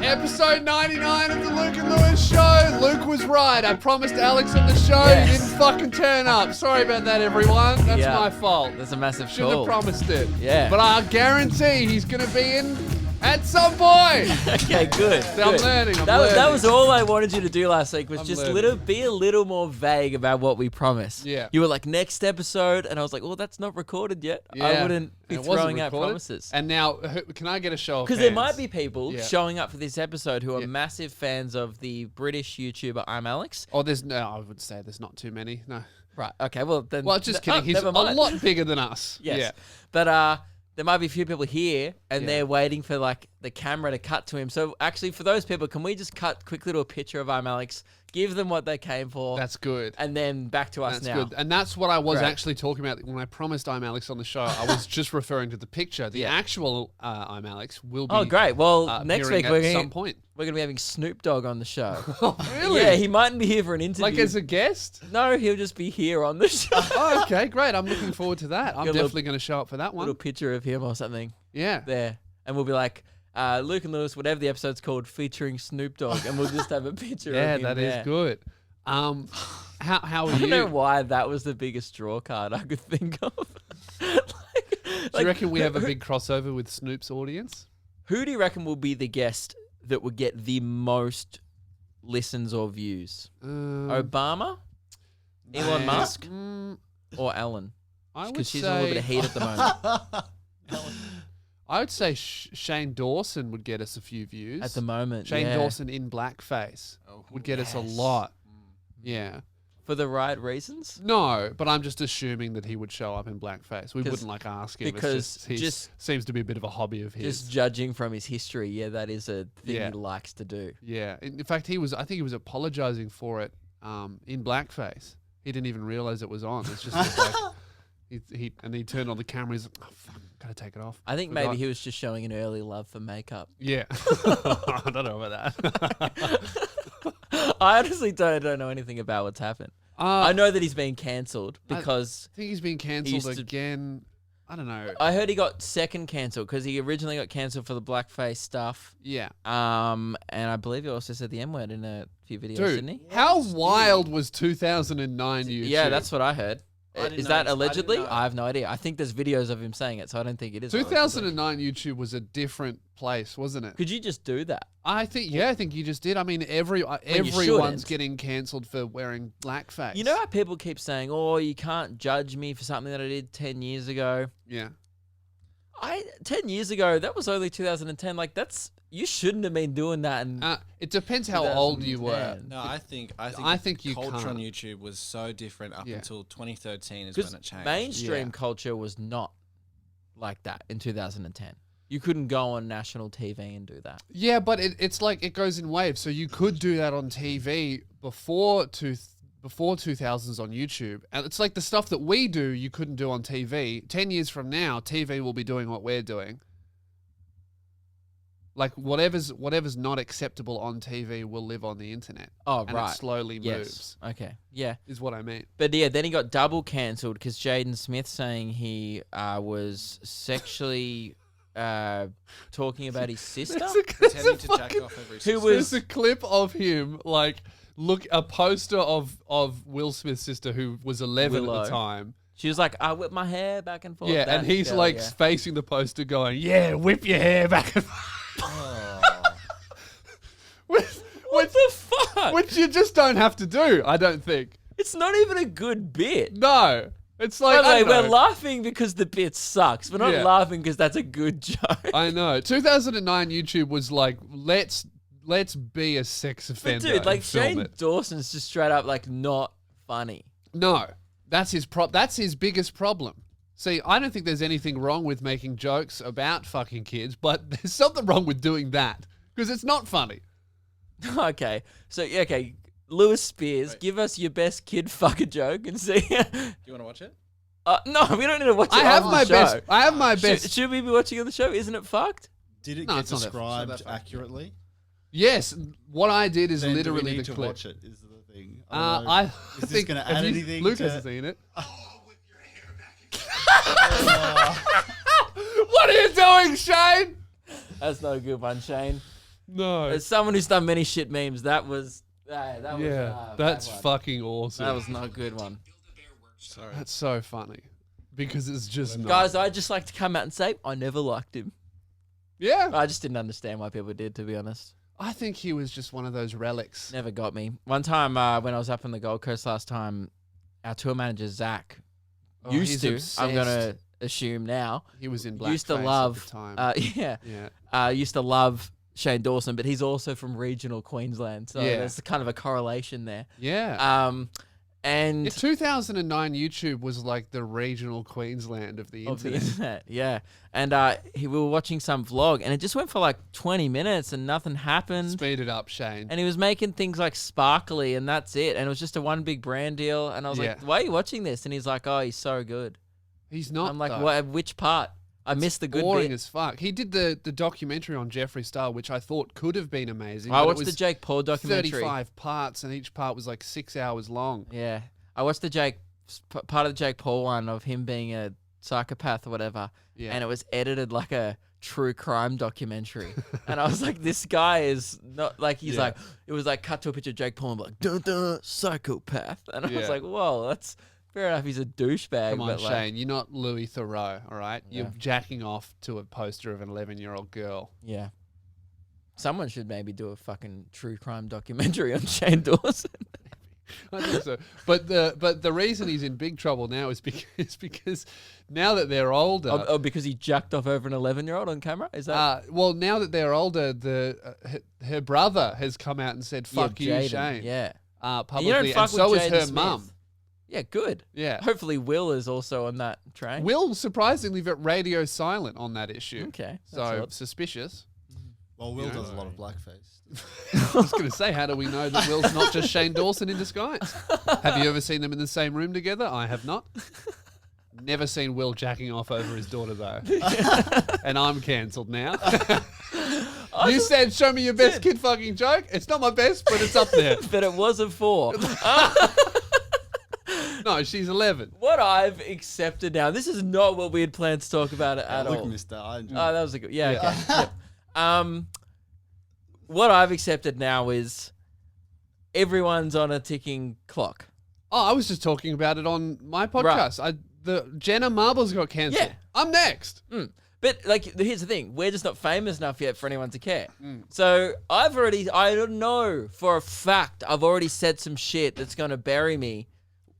Episode 99 of the Luke and Lewis show. Luke was right. I promised Alex on the show. Yes. He didn't fucking turn up. Sorry about that, everyone. That's my fault. That's a massive Should have call. promised it. Yeah. But I guarantee he's going to be in at some point. Okay, good. I'm good. learning. That was all I wanted you to do last week was I'm just learning. be a little more vague about what we promised. Yeah. You were like, next episode, and I was like, well, that's not recorded yet. Yeah. I wouldn't be It wasn't throwing out recorded. promises. And now, can I get a show of Because hands? there might be people Yeah. showing up for this episode who are Yeah. massive fans of the British YouTuber I'm Alex. Oh, I would say there's not too many. No. Right. Okay. Well, then. Well, just kidding. He's never a mind. lot bigger than us. Yes. Yeah. But there might be a few people here and Yeah. they're waiting for like the camera to cut to him. So actually for those people, can we just cut quickly to a picture of I'm Alex, give them what they came for, That's good. and then back to us That's now. good. And that's what I was Great. actually talking about when I promised I'm Alex on the show. I was just referring to the picture. The Yeah. actual I'm Alex will be Oh, great. Well, next appearing week we're at going some point. to be having Snoop Dogg on the show. Oh, really? Yeah, he mightn't be here for an interview. Like as a guest? No, he'll just be here on the show. Oh, okay, great. I'm looking forward to that. I'm Got a definitely going to show up for that one. Little picture of him or something Yeah. there. And we'll be like, Luke and Lewis, whatever the episode's called, featuring Snoop Dogg. And we'll just have a picture Yeah, of him that is there. good. How are I don't know you? why that was the biggest draw card I could think of. Do you reckon we have a big crossover with Snoop's audience? Who do you reckon will be the guest that would get the most listens or views? Obama, Elon Musk, or Ellen? I would Because she's in a little bit of say heat at the moment. I would say Shane Dawson would get us a few views. At the moment, Shane yeah. Dawson in blackface would get us a lot. Yeah. For the right reasons? No, but I'm just assuming that he would show up in blackface. We 'Cause- wouldn't like ask him. because He just- seems to be a bit of a hobby of his. Just judging from his history, yeah, that is a thing Yeah. he likes to do. Yeah. In fact, I think he was apologizing for it in blackface. He didn't even realize it was on. It's just like he turned on the camera. He's like, oh, fuck, gotta take it off. I think Forgot. maybe he was just showing an early love for makeup. Yeah. I don't know about that. I honestly don't know anything about what's happened. I know that he's been cancelled because I think he's been cancelled used to- again. I don't know. I heard he got second cancelled because he originally got cancelled for the blackface stuff. Yeah. And I believe he also said the M word in a few videos, didn't he? How wild was 2009 YouTube? Yeah, that's what I heard. didn't Is know that this. I didn't allegedly? know. I have no idea. I think there's videos of him saying it, so I don't think it is. 2009 YouTube was a different place, wasn't it? Could you just do that? I think you just did. I mean, everyone's shouldn't. getting cancelled for wearing blackface. You know how people keep saying, "Oh, you can't judge me for something that I did 10 years ago." Yeah. 10 years ago, that was only 2010. Like you shouldn't have been doing that. And It depends how old you were. 2010. No, I think you culture on can't. YouTube was so different up Yeah. until 2013 is Because when it changed. mainstream Yeah. culture was not like that in 2010. You couldn't go on national TV and do that. Yeah, but it's like it goes in waves. So you could do that on TV before 2000s on YouTube. And it's like the stuff that we do, you couldn't do on TV. 10 years from now, TV will be doing what we're doing. Like whatever's not acceptable on TV will live on the internet. Oh, and right. it slowly Yes. moves, Okay. Yeah. is what I mean. But yeah, then he got double cancelled because Jaden Smith saying he was sexually talking about his sister. Pretending to jack off every Who sister. was- There's a clip of him, like, a poster of Will Smith's sister who was 11 at Willow. the time. She was like, I whip my hair back and forth. Yeah, That and he's girl, like yeah. facing the poster going, yeah, whip your hair back and forth. What the fuck? Which you just don't have to do, I don't think. It's not even a good bit. No. It's like, By the I way, don't we're know. laughing because the bit sucks. We're not Yeah. laughing because that's a good joke. I know. 2009 YouTube was like, let's be a sex But offender. dude, like and film Shane it. Dawson's just straight up like not funny. No, that's his biggest problem. See, I don't think there's anything wrong with making jokes about fucking kids, but there's something wrong with doing that because it's not funny. Okay, so okay, Lewis Spears, Wait. give us your best kid fucker joke and see. Do you want to watch it? No, we don't need to watch it. I have on my the show. best. I have my best. Should we be watching on the show? Isn't it fucked? Did it No, get it's not that- described so that- accurately? Yes, what I did is Then do we literally need the to clip. watch it. Is the thing. I don't know. I Is this think gonna have add you- anything Luke to- hasn't seen it. whip your hair back again. What are you doing, Shane? That's not a good one, Shane. No. As someone who's done many shit memes, that was that was that's bad one. fucking awesome. That was not a good one. Sorry. That's so funny because it's just not. Guys, I'd just like to come out and say I never liked him. Yeah, I just didn't understand why people did, to be honest. I think he was just one of those relics. Never got me. One time when I was up on the Gold Coast last time, our tour manager, Zach, used he's to, obsessed. I'm going to assume now, He was in blackface used to at love, the time. yeah, used to love Shane Dawson, but he's also from regional Queensland. So Yeah. there's kind of a correlation there. Yeah. And Yeah, 2009 YouTube was like the regional Queensland of the of the internet. internet, yeah. And we were watching some vlog, and it just went for like 20 minutes, and nothing happened. Speed it up, Shane. And he was making things like sparkly, and that's it. And it was just a one big brand deal. And I was like, "Why are you watching this?" And he's like, "Oh, he's so good." He's not. I'm like, though. "What? Which part? I missed the good Boring bit." as fuck. He did the documentary on Jeffree Star, which I thought could have been amazing. I but it watched was the Jake Paul documentary. 35 parts, and each part was like 6 hours long. Yeah, I watched the part of the Jake Paul one of him being a psychopath or whatever, Yeah. and it was edited like a true crime documentary. And I was like, this guy is not like he's like, it was like cut to a picture of Jake Paul and like, dun dun, psychopath. And I was Yeah. like, whoa, that's fair enough. He's a douchebag. Come on, but like, Shane. You're not Louis Theroux, all right? Yeah. You're jacking off to a poster of an 11-year-old girl. yeah. Someone should maybe do a fucking true crime documentary on Shane Dawson. I think so. But the reason he's in big trouble now is because now that they're older. Oh, because he jacked off over an 11-year-old on camera? Is that? Well, now that they're older, her brother has come out and said, "Fuck you, Jaden, Shane." Yeah. Publicly, You don't and fuck so with is Jaden her Smith. mum. Yeah, good. Yeah. Hopefully Will is also on that train. Will surprisingly radio silent on that issue. Okay. So that's odd. suspicious. Well, Will does a lot of blackface. I was going to say, how do we know that Will's not just Shane Dawson in disguise? Have you ever seen them in the same room together? I have not. Never seen Will jacking off over his daughter, though. And I'm cancelled now. You said, show me your best kid fucking joke. It's not my best, but it's up there. But it was a 4. No, she's 11. What I've accepted now, this is not what we had planned to talk about at Look, all. mister, I enjoy Oh, that was a good. Yeah, okay. Yep. What I've accepted now is everyone's on a ticking clock. Oh, I was just talking about it on my podcast. The Jenna Marbles got cancelled. Yeah. I'm next. But like, here's the thing: we're just not famous enough yet for anyone to care. So I don't know for a fact. I've already said some shit that's gonna bury me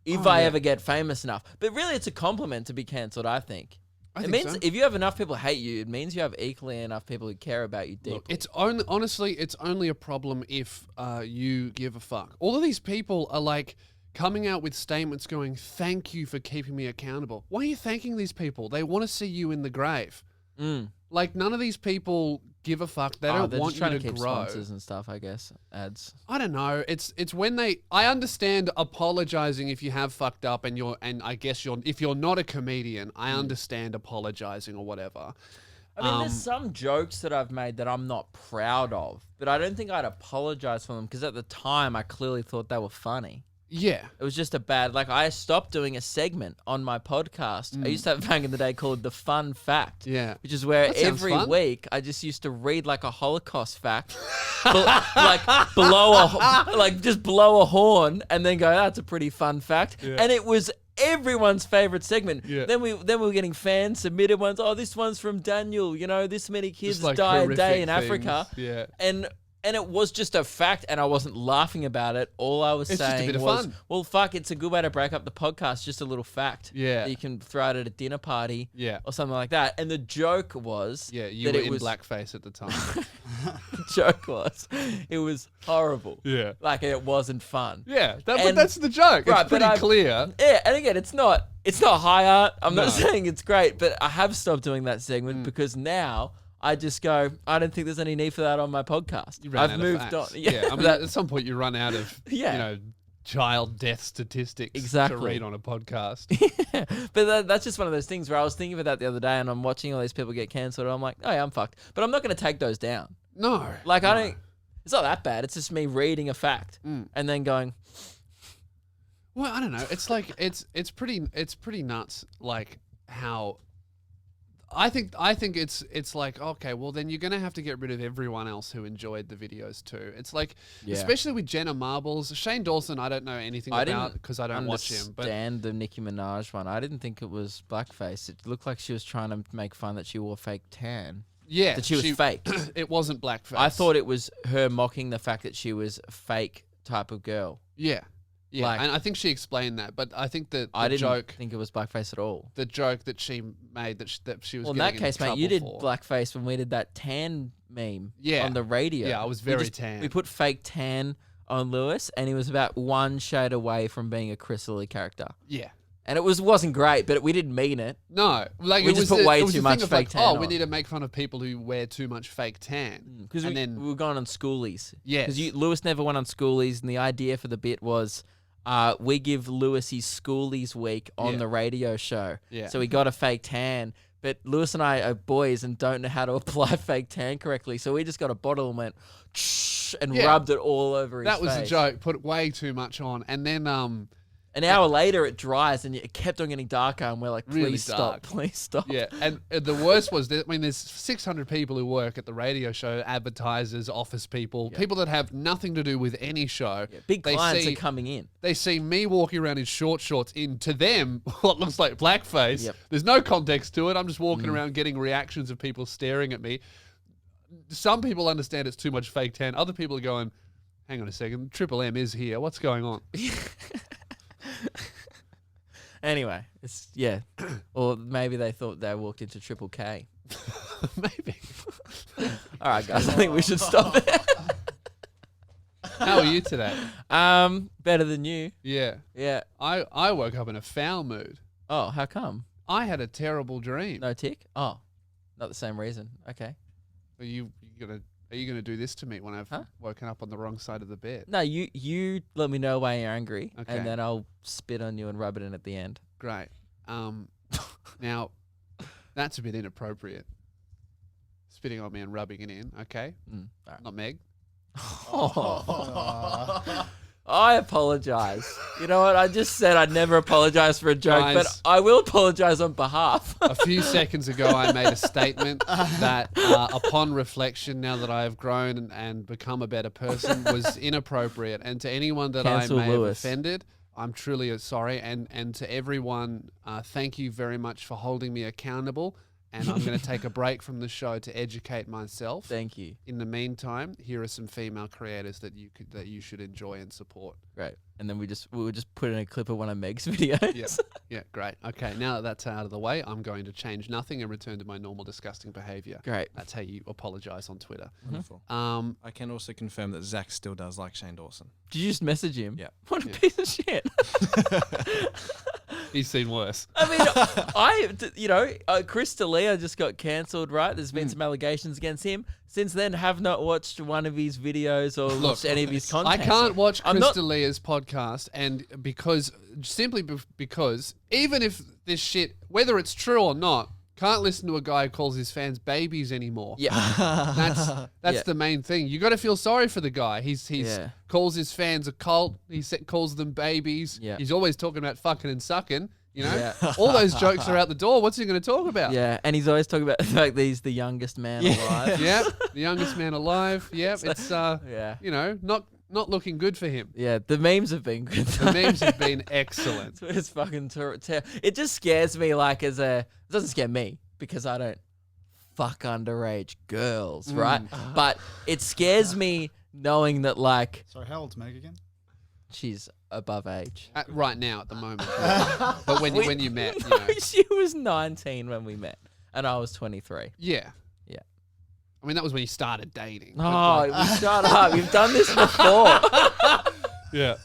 if I ever get famous enough. But really, it's a compliment to be cancelled. I think. It means so. if you have enough people hate you, it means you have equally enough people who care about you deeply. Look, it's only a problem if you give a fuck. All of these people are like coming out with statements going, "Thank you for keeping me accountable." Why are you thanking these people? They want to see you in the grave. Like, none of these people give a fuck. They don't they're want just trying you to to keep grow. sponsors and stuff. I guess ads. I don't know. It's when I understand apologizing if you have fucked up and I guess if you're not a comedian, I understand apologizing or whatever. I mean, there's some jokes that I've made that I'm not proud of, but I don't think I'd apologize for them because at the time I clearly thought they were funny. Yeah. It was just a bad, like, I stopped doing a segment on my podcast. I used to have back in the day called The Fun Fact. Yeah. Which is where That sounds every fun. week I just used to read like a Holocaust fact, just blow a horn and then go, that's a pretty fun fact. Yeah. And it was everyone's favorite segment. Yeah. Then we were getting fan submitted ones. Oh, this one's from Daniel. You know, this many kids Just, like, die a day horrific in Africa. things. Yeah. And it was just a fact, and I wasn't laughing about it. All I was It's just a saying bit of was, fun. well, fuck, it's a good way to break up the podcast. Just a little fact. Yeah. That you can throw out at a dinner party. Yeah. Or something like that. And the joke was... Yeah, you that were it in was, blackface at the time. The joke was, it was horrible. Yeah. Like, it wasn't fun. Yeah, but And- that's the joke. Right, It's but pretty clear. Yeah, and again, it's not high art. I'm No. not saying it's great, but I have stopped doing that segment because now... I just go, I don't think there's any need for that on my podcast. You ran I've out moved of facts. on. Yeah, I mean, that- at some point you run out of, Yeah. child death statistics Exactly. to read on a podcast. But that's just one of those things where I was thinking about that the other day and I'm watching all these people get cancelled and I'm like, oh yeah, I'm fucked. But I'm not going to take those down. No. Like, no. I don't, it's not that bad. It's just me reading a fact and then going, Well, I don't know. It's like it's pretty nuts. Like how I think it's like, okay, well then you're gonna have to get rid of everyone else who enjoyed the videos too. It's like, Yeah. especially with Jenna Marbles, Shane Dawson. I don't know anything about because I don't watch him. But understand the Nicki Minaj one. I didn't think it was blackface. It looked like she was trying to make fun that she wore fake tan. yeah, That she was fake. It wasn't blackface. I thought it was her mocking the fact that she was a fake type of girl. Yeah, yeah, Like- and I think she explained that. But I think that I the didn't joke, think it was blackface at all. the joke that she made that she was. Well, in that getting case, into mate, you did trouble for. blackface when we did that tan meme Yeah. on the radio. Yeah, I was We very just- tan. We put fake tan on Lewis, and he was about one shade away from being a Chris Lilly character. Yeah. And it wasn't great, but we didn't mean it. No, like We it just was put way it was too the thing much of fake like, tan oh, we on. need to make fun of people who wear too much fake tan. Because And we then- were going on schoolies. Yes. Because Lewis never went on schoolies, and the idea for the bit was we give Lewis his schoolies week on Yeah. the radio show. Yeah. So he got a fake tan. But Lewis and I are boys and don't know how to apply fake tan correctly. So we just got a bottle and went and Yeah. rubbed it all over his That was the face. joke. Put way too much on, and then An hour later, it dries and it kept on getting darker. And we're like, please Really stop, dark. please stop. yeah, and the worst was that, I mean, there's 600 people who work at the radio show, advertisers, office people, people that have nothing to do with any show. Yeah, big They clients see- are coming in. They see me walking around in short shorts in, to them, what looks like blackface. Yep. There's no context to it. I'm just walking around getting reactions of people staring at me. Some people understand it's too much fake tan. Other people are going, hang on a second, Triple M is here. What's going on? Anyway, it's or maybe they thought they walked into Triple K. Maybe. All right, guys, I think we should stop there. How are you today? Better than you. Yeah. Yeah. I woke up in a foul mood. Oh, how come? I had a terrible dream. No tick? Oh, not the same reason. Okay. Are you gonna do this to me when I've Huh? woken up on the wrong side of the bed? No, you let me know why you're angry, Okay. and then I'll spit on you and rub it in at the end. Great. Now that's a bit inappropriate. Spitting on me and rubbing it in. Okay. Mm, all right. Not Meg. I apologize. You know what? I just said I'd never apologize for a joke, Guys. but I will apologize on behalf. A few seconds ago, I made a statement that, upon reflection, now that I have grown and become a better person, was inappropriate. And to anyone that Cancel I may Lewis. have offended, I'm truly sorry. And to everyone, thank you very much for holding me accountable. And I'm going to take a break from the show to educate myself. Thank you. In the meantime, here are some female creators that you should enjoy and support. Great. And then we will just put in a clip of one of Meg's videos. Yeah, yeah, great. Okay, now that that's out of the way, I'm going to change nothing and return to my normal disgusting behavior. Great. That's how you apologize on Twitter. Wonderful. I I can also confirm that Zach still does like Shane Dawson. Did you just message him? Yeah. What a piece of shit. he's seen worse. I mean, Chris D'Elia just got cancelled, right? There's been some allegations against him. Since then, have not watched one of his videos or watched any of his content. I can't watch I'm Chris not- D'Elia's podcast, and because even if this shit, whether it's true or not, can't listen to a guy who calls his fans babies anymore. Yeah. That's Yeah. the main thing. You got to feel sorry for the guy. He's Yeah. calls his fans a cult. Calls them babies. Yeah. He's always talking about fucking and sucking. You know, Yeah. all those jokes are out the door. What's he going to talk about? Yeah, and he's always talking about the fact that he's the youngest man alive. Yep, the youngest man alive. Yep, it's Yeah. you know, not looking good for him. Yeah, the memes have been good. The memes have been excellent. It's fucking it just scares me it doesn't scare me because I don't fuck underage girls, right? But it scares me knowing that Sorry, how old's Meg again? she's above age. Right now, at the moment, yeah. But when you met, you know, She was 19 when we met and I was 23. yeah. Yeah. I mean, that was when you started dating. but, Oh, like, shut up. You've done this before. yeah.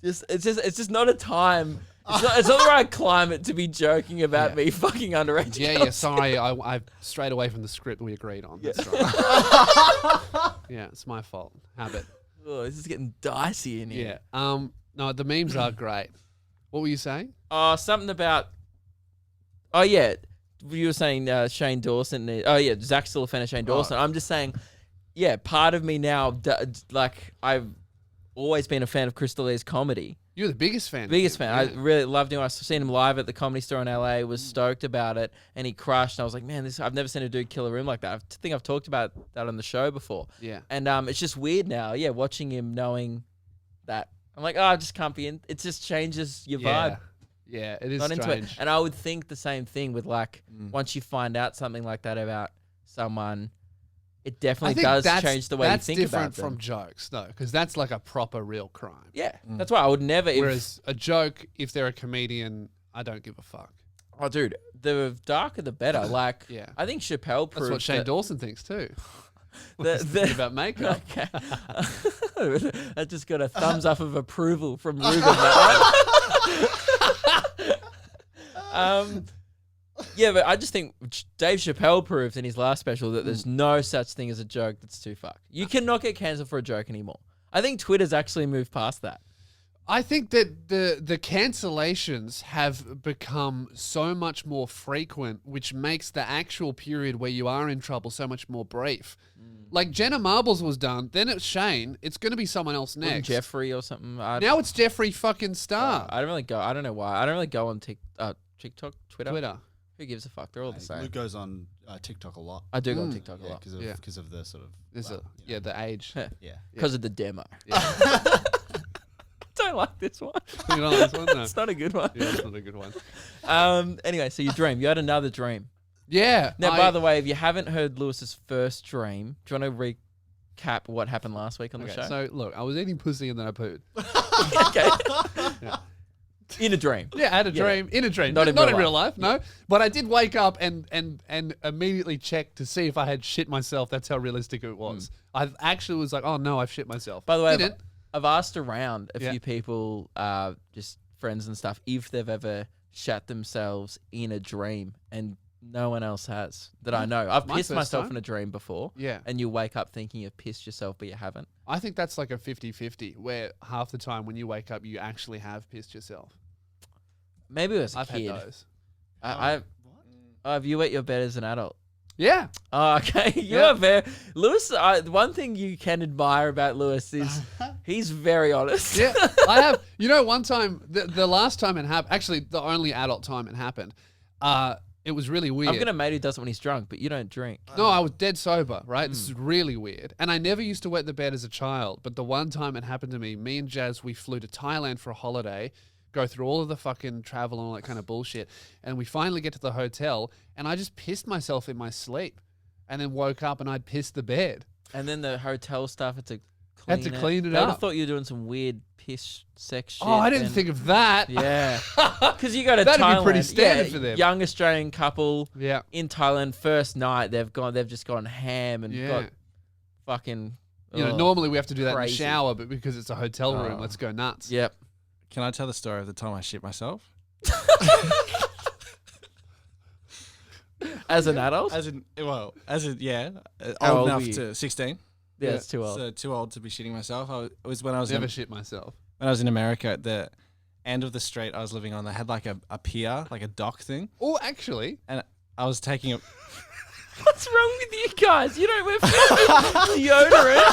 It's just not a time. It's not the right climate to be joking about Yeah. me fucking underage. Yeah, girls. yeah. Sorry, I strayed away from the script we agreed on. That's right. Yeah, it's my fault. Habit. Oh, this is getting dicey in here. Yeah. No, the memes are great. What were you saying? Something about. Oh yeah, you were saying Shane Dawson. Oh yeah, Zach's still a fan of Shane Dawson. I'm just saying, yeah, part of me now, like I've always been a fan of Chris D'Elia's comedy, You're the biggest fan. Biggest of him, fan. yeah. I really loved him. I seen him live at the Comedy Store in LA. Was stoked about it, and he crushed. And I was like, man, I've never seen a dude kill a room like that. I think I've talked about that on the show before. Yeah. And it's just weird now. Yeah, watching him, knowing that I'm like, I just can't be in. It just changes your vibe. Yeah, it is Not into strange. it. And I would think the same thing with like once you find out something like that about someone, it definitely does change the way you think about them. That's different from jokes, though, because that's like a proper real crime. Yeah, that's why I would never. Whereas a joke, if they're a comedian, I don't give a fuck. Oh, dude, the darker the better. Like, Yeah. I think Chappelle proved That's what Shane that Dawson thinks too. the About makeup. Okay. I just got a thumbs up of approval from Ruben. Yeah, but I just think Dave Chappelle proved in his last special that there's no such thing as a joke that's too fucked. You cannot get cancelled for a joke anymore. I think Twitter's actually moved past that. I think that the cancellations have become so much more frequent, which makes the actual period where you are in trouble so much more brief. Like Jenna Marbles was done, then it's Shane. It's going to be someone else Wasn't next. Jeffrey or something. Now it's Jeffrey fucking Star. I don't really go. I don't know why. I don't really go on TikTok, Twitter. Twitter. Who gives a fuck? They're all the same. Luke goes on TikTok a lot. I do go on TikTok a Yeah, lot because of the sort of There's well, you know, the age. yeah. because of the demo. Yeah. Don't like this one. You know this one? No. It's not a good one. Yeah, it's not a good one. Anyway, so you dream. You had another dream. Yeah. Now, by the way, if you haven't heard Lewis's first dream, do you want to recap what happened last week on the show? So look, I was eating pussy and then I pooed. Okay. In a dream. Yeah, I had a dream. In a dream. Not Not, in in real real life, no. But I did wake up and immediately check to see if I had shit myself. That's how realistic it was. I actually was like, oh no, I've shit myself. By the way, Didn't. I've asked around a Yeah. few people, just friends and stuff, if they've ever shat themselves in a dream, and no one else has that I know. I've My pissed first myself time. in a dream before. Yeah. And you wake up thinking you've pissed yourself, but you haven't. I think that's like a 50-50, where half the time when you wake up, you actually have pissed yourself. Maybe as a I've kid. had those. Have you wet your bed as an adult? Yeah. Oh, okay. You Yeah. are very Lewis. One thing you can admire about Lewis is he's very honest. Yeah, I have. You know, one time, the last time it happened, actually the only adult time it happened, it was really weird. I've got a mate who does it when he's drunk, but you don't drink. No, I was dead sober, right? This is really weird. And I never used to wet the bed as a child, but the one time it happened to me and Jazz, we flew to Thailand for a holiday, go through all of the fucking travel and all that kind of bullshit, and we finally get to the hotel, and I just pissed myself in my sleep, and then woke up and I'd pissed the bed. And then the hotel staff had to clean Had to clean it They would have up. thought you were doing some weird piss sex shit. Oh, I didn't and- think of that. Yeah. Because you go to That'd be Thailand. pretty standard yeah, for them. Young Australian couple Yeah. in Thailand, first night, they've just gone ham and Yeah. got fucking. You know, ugh. normally we have to do that Crazy. in the shower, but because it's a hotel room, Oh. let's go nuts. Yep. Can I tell the story of the time I shit myself? As an adult? As in, yeah, How old old enough were you? to 16. Yeah, it's too old. So too old to be shitting myself. It was when I was Never in, shit myself. when I was in America at the end of the street I was living on. They had like a pier, like a dock thing, Oh, actually, and I was taking a. What's wrong with you guys? You don't wear fucking deodorant.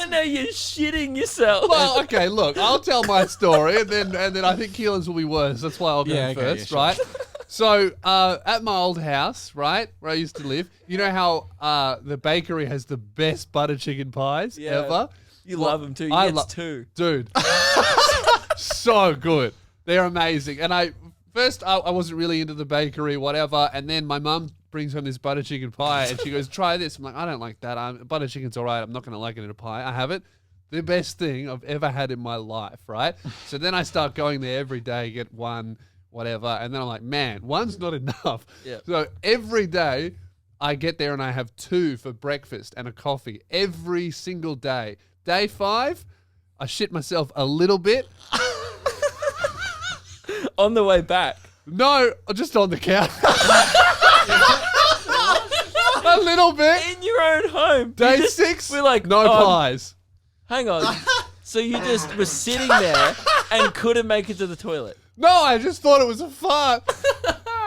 And now you're shitting yourself. well, okay, look, I'll tell my story, and then I think Keelan's will be worse. That's why I'll go Yeah, okay, yeah, first, sure. right? So, at my old house, right, where I used to live, you know how the bakery has the best butter chicken pies Yeah. ever? You Well, love them too. I Yes, lo- too. Dude, so good. They're amazing. And I wasn't really into the bakery, whatever, and then my mum brings home this butter chicken pie, and she goes, try this. I'm like, I don't like that. Butter chicken's all right. I'm not going to like it in a pie. I have it. The best thing I've ever had in my life, right? So then I start going there every day, get one, whatever, and then I'm like, man, one's not enough. Yeah. So every day I get there and I have two for breakfast and a coffee every single day. Day 5, I shit myself a little bit. On the way back. No, just on the couch. A little bit. In your own home. Day You just- 6, We're like, no pies. hang on. So you just were sitting there and couldn't make it to the toilet. No, I just thought it was a fart.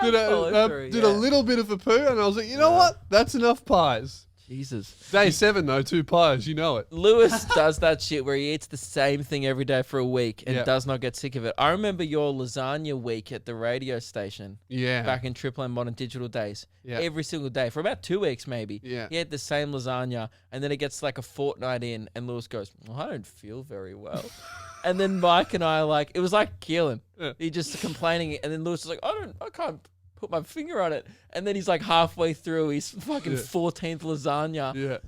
Did Follow through, a little bit of a poo, and I was like, you know what? That's enough pies. Jesus. Day 7 though, 2 pies. You know it. Lewis does that shit where he eats the same thing every day for a week and Yeah. does not get sick of it. I remember your lasagna week at the radio station Yeah. back in Triple M Modern Digital days. Yeah. Every single day for about 2 weeks maybe. Yeah. He had the same lasagna and then it gets like a fortnight in and Lewis goes, well, I don't feel very well. And then Mike and I are like, it was like Keelan. Yeah. He just complaining and then Lewis was like, I can't put my finger on it. And then he's like halfway through his fucking 14th lasagna. Yeah.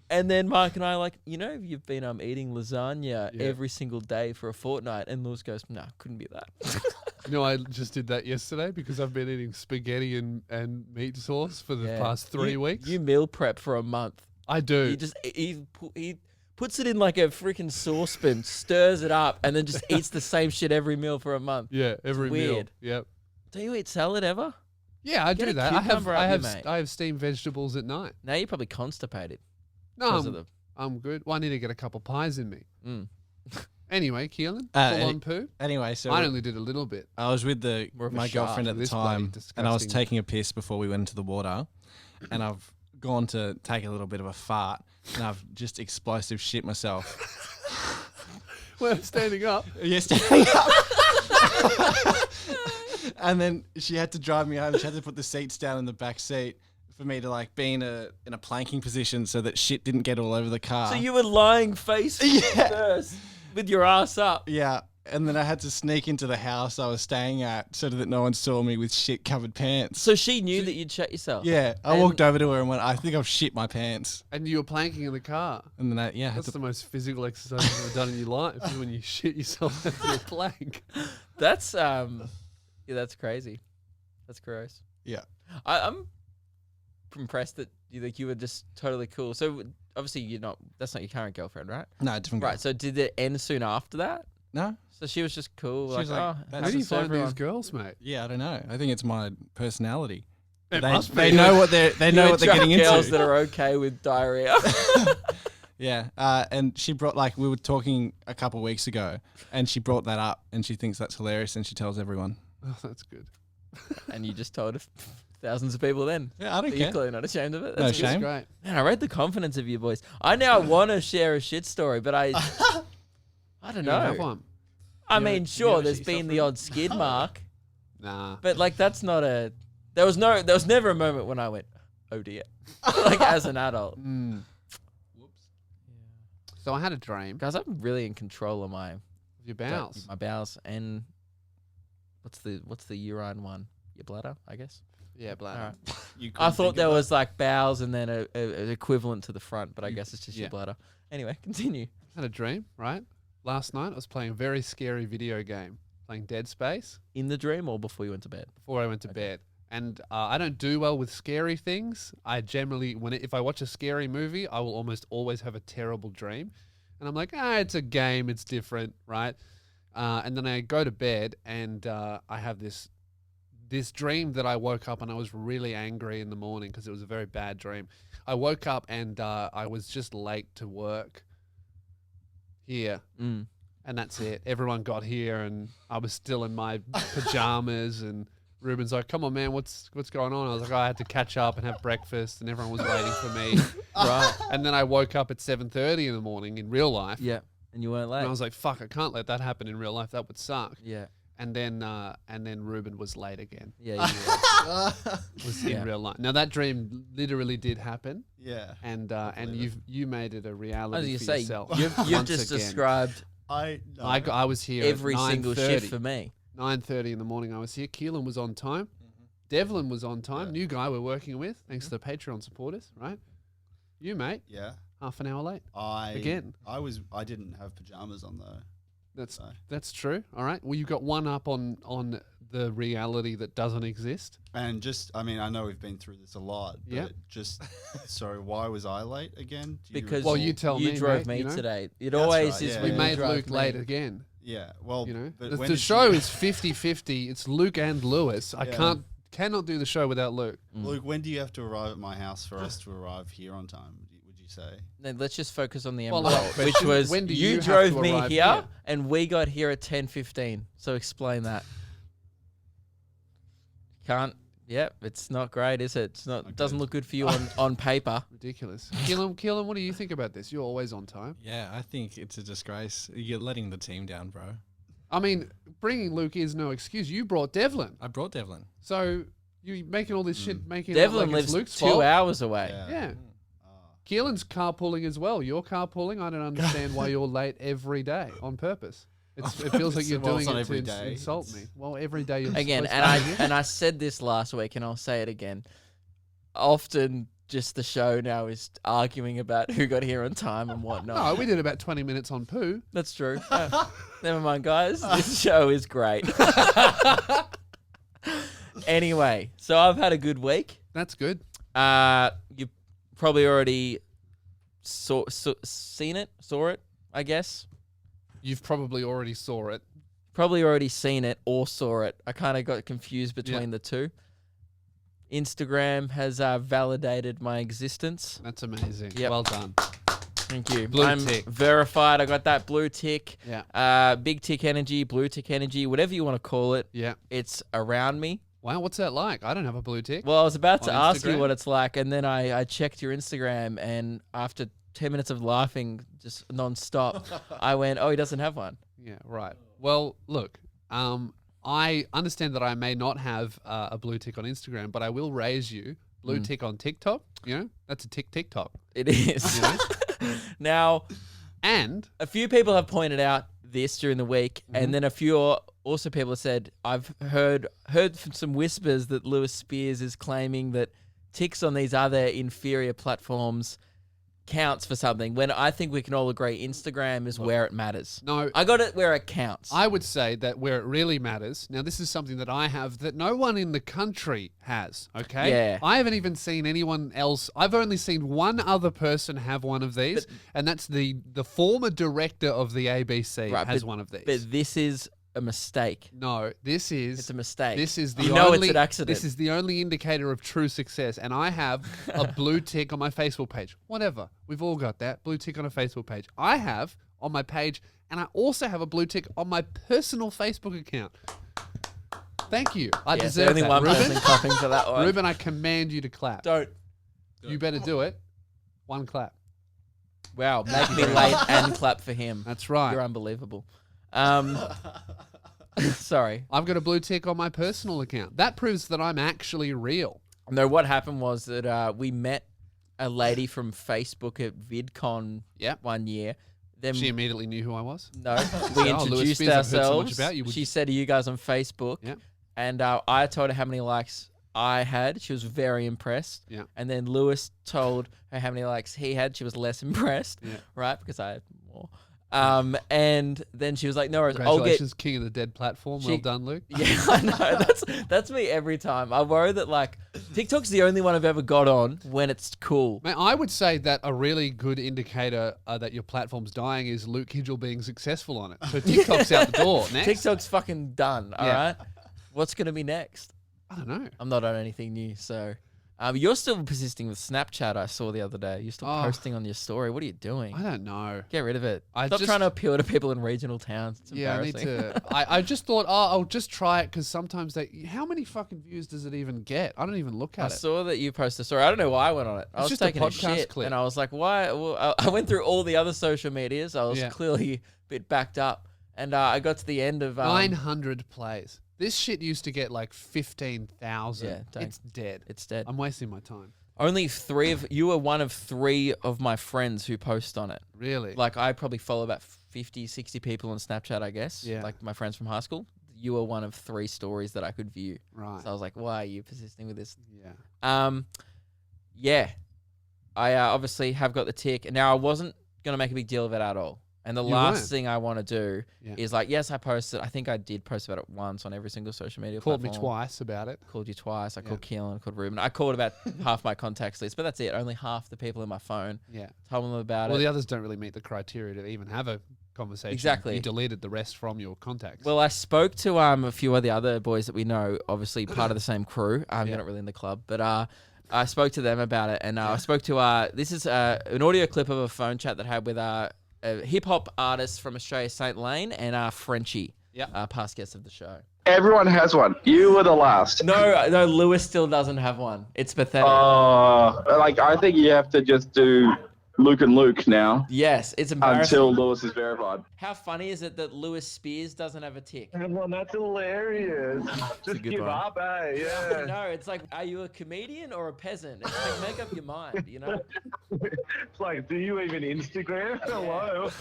And then Mike and I are like, you've been eating lasagna Yeah. every single day for a fortnight. And Lewis goes, no, couldn't be that. You know, I just did that yesterday because I've been eating spaghetti and meat sauce for the Yeah. past 3 You- weeks. You meal prep for a month. I do. He puts it in like a freaking saucepan, stirs it up, and then just eats the same shit every meal for a month. Yeah, every meal. weird. Yep. Do you eat salad ever? Yeah, I Get do a that. I have cucumber up you, mate. I have steamed vegetables at night. Now you're probably constipated. No, because of I'm good. Well, I need to get a couple pies in me. Mm. Anyway, Keelan, Uh, full on poo. Anyway, so I only did a little bit. I was with More of a my shark. girlfriend at the This bloody time, and I was disgusting- taking a piss before we went into the water, and I've gone to take a little bit of a fart, and I've just explosive shit myself. Well, standing up. Yes, standing up. And then she had to drive me home. She had to put the seats down in the back seat for me to like be in a planking position so that shit didn't get all over the car. So you were lying face first with your ass up. Yeah. And then I had to sneak into the house I was staying at so that no one saw me with shit covered pants. So she knew that you'd shut yourself. Yeah. I walked over to her and went, I think I've shit my pants. And you were planking in the car. And then I had That's to the most physical exercise you've ever done in your life, is when you shit yourself out of your plank. That's that's crazy. That's gross. Yeah. I'm impressed that you were just totally cool. So obviously that's not your current girlfriend, right? No, different guy. Right. So did it end soon after that? No? So she was just cool. She was like, oh, that's- Where do you happens to find everyone. these girls, mate? Yeah, I don't know. I think it's my personality. It They, must they be. know what they're You what they're attract getting girls into. that are okay with diarrhea. Yeah, and she brought we were talking a couple of weeks ago, and she brought that up, and she thinks that's hilarious, and she tells everyone. Oh, that's good. And you just told thousands of people then. Yeah, I don't You're care. clearly not ashamed of it. No That's good. shame. Great. Man, I rate the confidence of you boys. I now want to share a shit story, but I don't You have know. one? I You mean, have a sure, there's shit been the suffering? odd skid mark, Nah. but like that's not a. There was never a moment when I went, oh dear, like as an adult. So I had a dream. Guys, I'm really in control of my Your bowels. my bowels, and what's the urine one? Your bladder, I guess. Yeah, bladder. All right. You I couldn't thought think there of was like bowels and then an equivalent to the front, but I guess it's just yeah. your bladder. Anyway, continue. I had a dream, right? Last night I was playing a very scary video game, playing Dead Space, In the dream or before you went to bed? before I went to bed. And I don't do well with scary things. I generally, if I watch a scary movie, I will almost always have a terrible dream. And I'm like, it's a game, it's different, right? And then I go to bed and I have this dream that I woke up and I was really angry in the morning because it was a very bad dream. I woke up and I was just late to work here. Mm. And that's it. Everyone got here and I was still in my pajamas and Ruben's like, come on, man, what's going on? I was like, I had to catch up and have breakfast and everyone was waiting for me. Right. And then I woke up at 7:30 in the morning in real life. Yeah. And you weren't late. And I was like, fuck, I can't let that happen in real life. That would suck. Yeah. And then Ruben was late again. Yeah. Was Yeah. in real life. Now that dream literally did happen. Yeah. And believe you made it a I was reality going to for say, yourself. you've once just again. described I I was here every at single 9:30. shift for me. 9:30 in the morning I was here. Keelan was on time. Devlin was on time. New guy we're working with, thanks to the Patreon supporters, right? You, mate, yeah. half an hour late. I didn't have pajamas on though. That's true. All right. Well, you got one up on the reality that doesn't exist. And just, I mean, I know we've been through this a lot, but Yeah. just, sorry, why was I late again? Do you Because Well, recall? you tell you me, drove mate, me you know? today. It That's always right, is yeah, when We you made drove Luke me. late again. Yeah, well, You know, but the when the did show you, is 50-50. It's Luke and Lewis. I Yeah. cannot do the show without Luke. Luke, when do you have to arrive at my house for us to arrive here on time? Would you say? Then let's just focus on the end Well, result, like, which question, was when do you you have drove to me arrive here, here? and we got here at 10:15. So explain that. Yep, it's not great, is it? It's not. Okay. Doesn't look good for you on paper. Ridiculous. Keelan, what do you think about this? You're always on time. Yeah, I think it's a disgrace. You're letting the team down, bro. I mean, bringing Luke is no excuse. You brought Devlin. I brought Devlin. So you making all this shit, making it out Devlin like it's lives Luke's 2 fault. hours away. Yeah. Keelan's carpooling as well. You're carpooling. I don't understand why you're late every day on purpose. It feels like you're Well, doing it's not it every to day. insult me. Well, every day you're Again, supposed to and I said this last week, and I'll say it again. Often, just the show now is arguing about who got here on time and whatnot. No, we did about 20 minutes on poo. That's true. Never mind, guys. This show is great. Anyway, so I've had a good week. That's good. You probably already saw it, I guess. You've probably already saw it. Probably already seen it or saw it. I kind of got confused between the two. Instagram has validated my existence. That's amazing. Yep. Well done. Thank you. Blue I'm tick. verified. I got that blue tick. Yeah. Big tick energy, blue tick energy, whatever you want to call it. Yeah. It's around me. Wow, what's that like? I don't have a blue tick. Well, I was about to On ask you Instagram? what it's like, and then I checked your Instagram, and after 10 minutes of laughing just non-stop, I went, oh, he doesn't have one. Yeah, right. Well, look, I understand that I may not have a blue tick on Instagram, but I will raise you blue tick on TikTok. You know, that's a TikTok. It is. You know? Now, And a few people have pointed out this during the week, and then a few also people have said, I've heard from some whispers that Lewis Spears is claiming that ticks on these other inferior platforms counts for something, when I think we can all agree Instagram is where it matters. no, I got it where it counts. I would say that where it really matters. Now, this is something that I have that no one in the country has. Okay. Yeah. I haven't even seen anyone else. I've only seen one other person have one of these, and that's the former director of the ABC Right, has but- one of these. but this is a mistake. No, this is It's a mistake. This is the You only, know it's an accident. This is the only indicator of true success, and I have a blue tick on my Facebook page. Whatever, we've all got that blue tick on a Facebook page. I have on my page, and I also have a blue tick on my personal Facebook account. Thank you. I Yes, deserve only that, one Ruben. person clapping for that one. Ruben, I command you to clap. Don't. You better do it. One clap. Wow, make me late and clap for him. That's right. You're unbelievable. Sorry. I've got a blue tick on my personal account. That proves that I'm actually real. No, what happened was that we met a lady from Facebook at VidCon Yep. one year. Then She immediately knew who I was. no, we Oh, Lewis introduced Spears, I've heard so much ourselves. about you. Would She you- said to you guys on Facebook, Yep. and I told her how many likes I had. She was very impressed. Yeah. And then Lewis told her how many likes he had. She was less impressed, Yeah. right? Because I had more. And then she was like, "No worries, I'll get." Congratulations, King of the Dead platform. Well She- done, Luke. Yeah, I know. That's me every time. I worry that like TikTok's the only one I've ever got on when it's cool. Man, I would say that a really good indicator that your platform's dying is Luke Hidgel being successful on it. So TikTok's out the door. Next. TikTok's fucking done. All Yeah. right. What's gonna be next? I don't know. I'm not on anything new, so. You're still persisting with Snapchat. I saw the other day. You're still Oh. posting on your story. What are you doing? I don't know. Get rid of it. I Stop just- trying to appeal to people in regional towns. It's Yeah, I need embarrassing. to. I just thought, I'll just try it because sometimes how many fucking views does it even get? I don't even look I at it. saw that you posted a story. I don't know why I went on it. I was just a taking a podcast shit, clip. and I was like, "Why?" Well, I went through all the other social medias. I was Yeah. clearly a bit backed up, and I got to the end of 900 plays. This shit used to get like 15,000. Yeah, don't- It's dead. It's dead. I'm wasting my time. Only you were one of 3 of my friends who post on it. Really? Like I probably follow about 50, 60 people on Snapchat, I guess. Yeah. Like my friends from high school. You were one of 3 stories that I could view. right. So I was like, why are you persisting with this? Yeah. Yeah. I obviously have got the tick. Now I wasn't going to make a big deal of it at all. And the You last weren't. thing I want to do Yeah. is like, yes, I posted. I think I did post about it once on every single social media Called me platform. twice about it. Called you twice. I Yeah. called Keelan, called Ruben. I called about half my contacts list, but that's it. Only half the people in my phone. Yeah. Told them about Well, it. the others don't really meet the criteria to even have a conversation. Exactly. You deleted the rest from your contacts. Well, I spoke to a few of the other boys that we know, obviously part of the same crew. Yeah. You're not really in the club, but I spoke to them about it, and I spoke to this is an audio clip of a phone chat that I had with a hip hop artist from Australia, Saint Lane, and Frenchie, Yeah. past guest of the show. Everyone has one. You were the last. No, Lewis still doesn't have one. It's pathetic. Like, I think you have to just do Luke and Luke now Yes, it's embarrassing. until Lewis is verified. How funny is it that Lewis Spears doesn't have a tick? Well, that's hilarious. Just good give one. up, eh? Yeah. No, it's like, are you a comedian or a peasant? It's like, make up your mind, you know? It's like, do you even Instagram? Hello.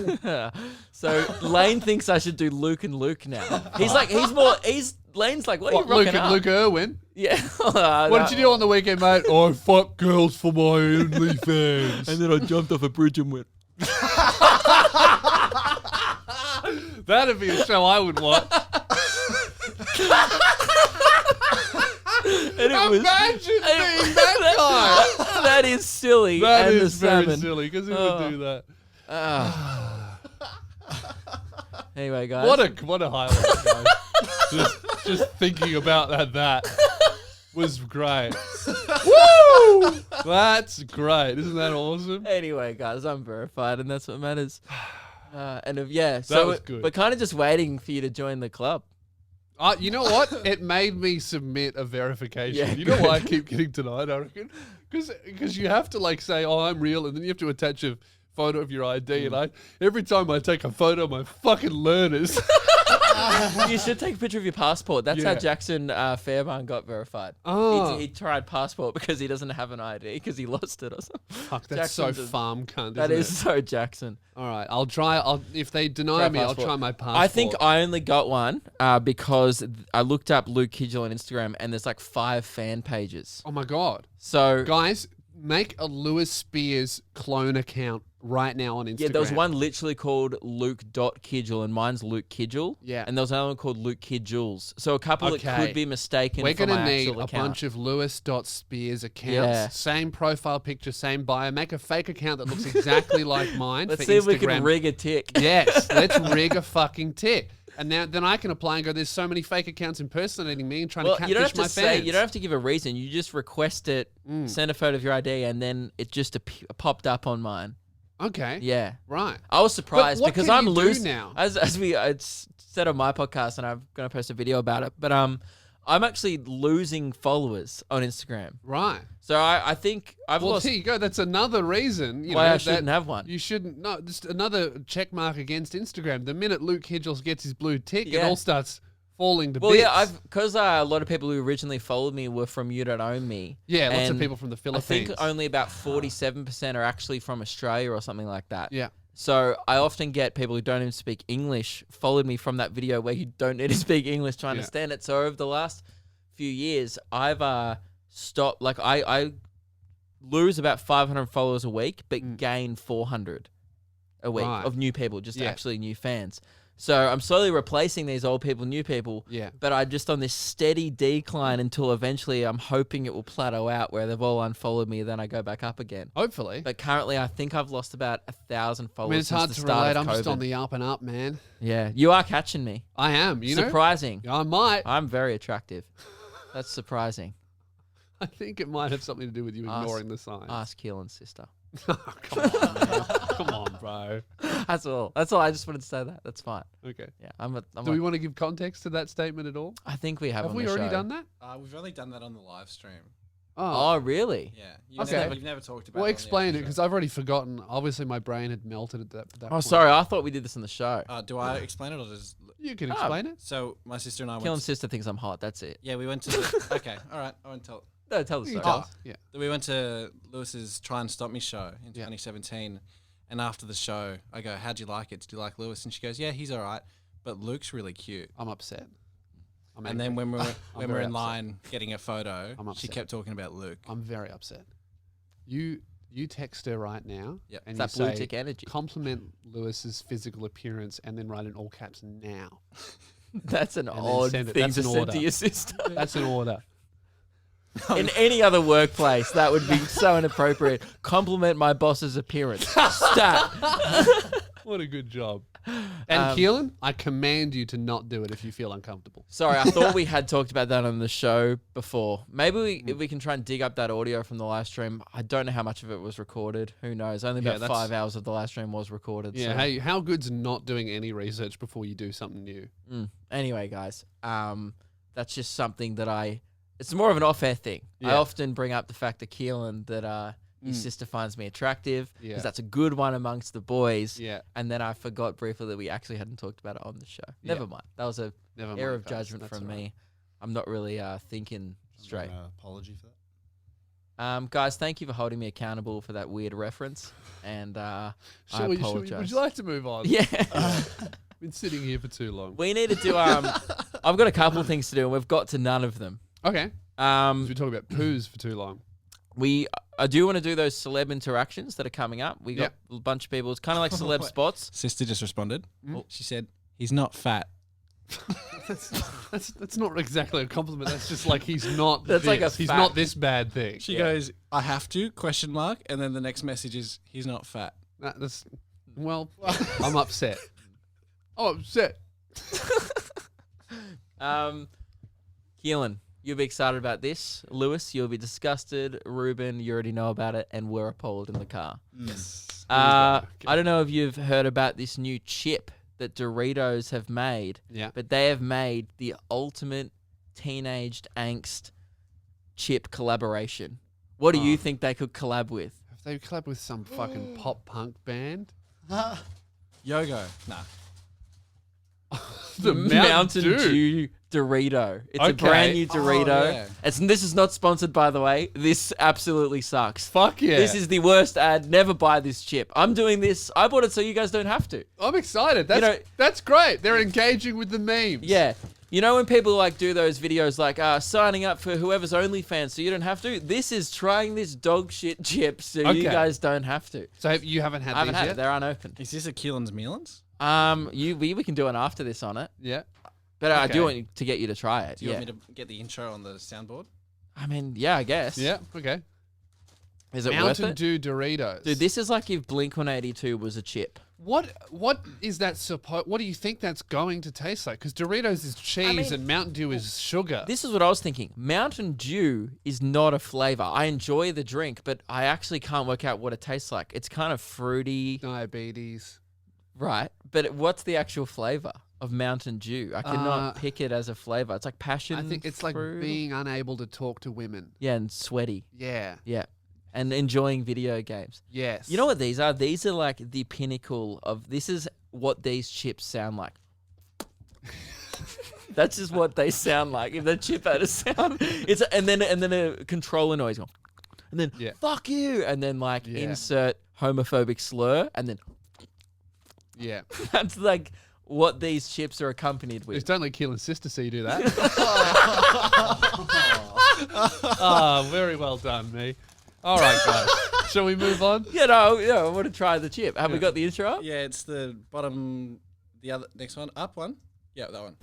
So Lane thinks I should do Luke and Luke now. Lane's like, what are you What, rocking up? Luke Irwin? Yeah. What did you do on the weekend, mate? I fuck girls for my OnlyFans. And then I jumped off a bridge and went. That'd be a show I would watch. And it was, Imagine being that guy. that is silly. That and is the very salmon. silly because who would do that? Anyway, guys. What a highlight, guys. just thinking about that was great. Woo! That's great. Isn't that awesome? Anyway, guys, I'm verified, and that's what matters. was good. We're kind of just waiting for you to join the club. You know what? It made me submit a verification. Yeah, you know good. why I keep getting denied, I reckon? Because you have to like say, oh, I'm real, and then you have to attach a photo of your ID. And every time I take a photo of my fucking learners. You should take a picture of your passport. That's how Yeah. Jackson Fairbairn got verified. Oh. He tried passport because he doesn't have an ID because he lost it or something. Fuck, that's so Jackson's a- farm cunt, That isn't is it? so Jackson. All right, I'll try. If they deny me, passport. I'll try my passport. I think I only got one because I looked up Luke Kidgel on Instagram and there's like 5 fan pages. Oh my god, So guys, make a Lewis Spears clone account right now on Instagram. yeah, there was one literally called Luke.Kidgel and mine's Luke Kidgel. Yeah. And there was another one called Luke Kidgels. So a couple that Okay. could be mistaken We're for gonna my need actual a account. bunch of Lewis.Spears accounts. Yeah. Same profile picture, same bio. Make a fake account that looks exactly like mine. Let's for see if we Instagram. can rig a tick. Yes, let's rig a fucking tick. And then I can apply and go, there's so many fake accounts impersonating me and trying Well, to you don't have catfish my to say, fans. you don't have to give a reason. You just request it, send a photo of your ID, and then it just popped up on mine. Okay. Yeah. Right. I was surprised what because can I'm you do losing now? As we said on my podcast, and I'm going to post a video about it. But I'm actually losing followers on Instagram. Right. So I think I've Well, lost. here you go. That's another reason Why know, I shouldn't have one. You shouldn't. No, just another check mark against Instagram. The minute Luke Hidgels gets his blue tick, it Yeah. all starts falling to Well, bits. yeah, because a lot of people who originally followed me were from You Don't Own Me. Yeah, lots of and people from the I Philippines. think only about 47% are actually from Australia or something like that. Yeah. So I often get people who don't even speak English followed me from that video where you don't need to speak English to understand it. So over the last few years, I've stopped. Like I lose about 500 followers a week, but gain 400 a week Right. of new people, just Yeah. actually new fans. So I'm slowly replacing these old people, new people. Yeah. But I'm just on this steady decline until eventually I'm hoping it will plateau out where they've all unfollowed me, then I go back up again. Hopefully. But currently, I think I've lost about 1,000 I followers. mean, it's since hard the to start relate. of I'm just COVID. on the up and up, man. Yeah, you are catching me. I am. You know. Surprising. I might. I'm very attractive. That's surprising. I think it might have something to do with you ignoring the signs. Ask Keelan's sister. Come on, man. Come on, bro. That's all. That's all. I just wanted to say that. That's fine. Okay. Yeah, Do we want to give context to that statement at all? I think we have. Have on we the already show. done that? We've only done that on the live stream. Oh, really? Yeah. Okay. You've never talked about Well, it. explain it because I've already forgotten. Obviously, my brain had melted at that Oh, point. sorry. I thought we did this on the show. Do I explain it or does? You can explain it. So my sister and I went. Keelan's sister thinks I'm hot. That's it. Yeah, we went to. The, okay, all right. I won't tell. No, tell the You story. tell us. Yeah. We went to Lewis's Try and Stop Me show in 2017, and after the show, I go, "How'd you like it? Did you like Lewis?" And she goes, "Yeah, he's all right, but Luke's really cute." I'm upset. I'm And then angry. when we were very in upset. line getting a photo, I'm she upset. kept talking about Luke. I'm very upset. You text her right now. Yep. And It's you that blue say, tick energy. compliment Lewis's physical appearance and then write in all caps now. That's an then odd send it. thing That's to an send order. to your sister. That's an order. In any other workplace, that would be so inappropriate. Compliment my boss's appearance. Stat. What a good job. And Keelan, I command you to not do it if you feel uncomfortable. Sorry, I thought we had talked about that on the show before. Maybe if we can try and dig up that audio from the live stream. I don't know how much of it was recorded. Who knows? Only about 5 hours of the live stream was recorded. Yeah, so. hey, how good's not doing any research before you do something new? Anyway, guys, that's just something that it's more of an off-air thing. I Yeah. often bring up the fact that Keelan, that his sister finds me attractive, because Yeah. that's a good one amongst the boys. Yeah. And then I forgot briefly that we actually hadn't talked about it on the show. Never mind. That was a Never error mind, of guys. judgment That's from all right. me. I'm not really thinking straight. Apology for that. Guys, thank you for holding me accountable for that weird reference. And I apologize. Would you like to move on? Yeah. Been sitting here for too long. We need to do, I've got a couple things to do, and we've got to none of them. Okay. We've been talking about poos for too long. I do want to do those celeb interactions that are coming up. We got a bunch of people. It's kind of like celeb spots. Sister just responded. She said, "He's not fat." That's not exactly a compliment. That's just like he's not. That's like a he's fact. not this bad thing. She goes, "I have to?" ? And then the next message is, "He's not fat." Well, I'm upset. I'm upset. Keelan, you'll be excited about this. Lewis, you'll be disgusted. Ruben, you already know about it, and we're appalled in the car. Yes. I don't know if you've heard about this new chip that Doritos have made. Yeah. But they have made the ultimate teenaged angst chip collaboration. What do you think they could collab with? Have they collab with some fucking pop punk band? Yogo. Nah. The Mountain Dew Dorito. It's a Okay. brand new Dorito. yeah. This is not sponsored, by the way. This absolutely sucks. Fuck yeah. This is the worst ad. Never buy this chip. I'm doing this. I bought it so you guys don't have to. I'm excited. That's know- that's great. They're engaging with the memes. Yeah. You know when people like do those videos like signing up for whoever's OnlyFans so you don't have to? This is trying this dog shit chip so you Okay. guys don't have to. So you haven't had I haven't these had yet? it. They're unopened. Is this a Keelan's Mealans? We can do an after this on it. Yeah. But I Okay. do want to get you to try it. Do you Yeah. want me to get the intro on the soundboard? I mean, yeah, I guess. Yeah. Okay. Is it Mountain worth it? Dew Doritos. Dude, this is like if Blink-182 was a chip. What is that supposed? What do you think that's going to taste like? Because Doritos is cheese mean, and Mountain Dew is sugar. This is what I was thinking. Mountain Dew is not a flavor. I enjoy the drink, but I actually can't work out what it tastes like. It's kind of fruity, Diabetes. right? But what's the actual flavor of Mountain Dew? I cannot pick it as a flavor. It's like passion. I think it's like fruit. being unable to talk to women. Yeah, and sweaty. Yeah. Yeah. And enjoying video games. Yes. You know what these are? These are like the pinnacle of this is what these chips sound like. That's just what they sound like. If the chip had a sound, and then a controller noise, going, and then Yeah. fuck you, and then like Yeah. insert homophobic slur, and then Yeah. that's like what these chips are accompanied with. It's only Keelan's sister see you do that. Ah, very well done, me. All right, guys. Shall we move on? Yeah, no, I want to try the chip. Have we got the intro up? Yeah, it's the bottom, the other next one, up one. Yeah, that one.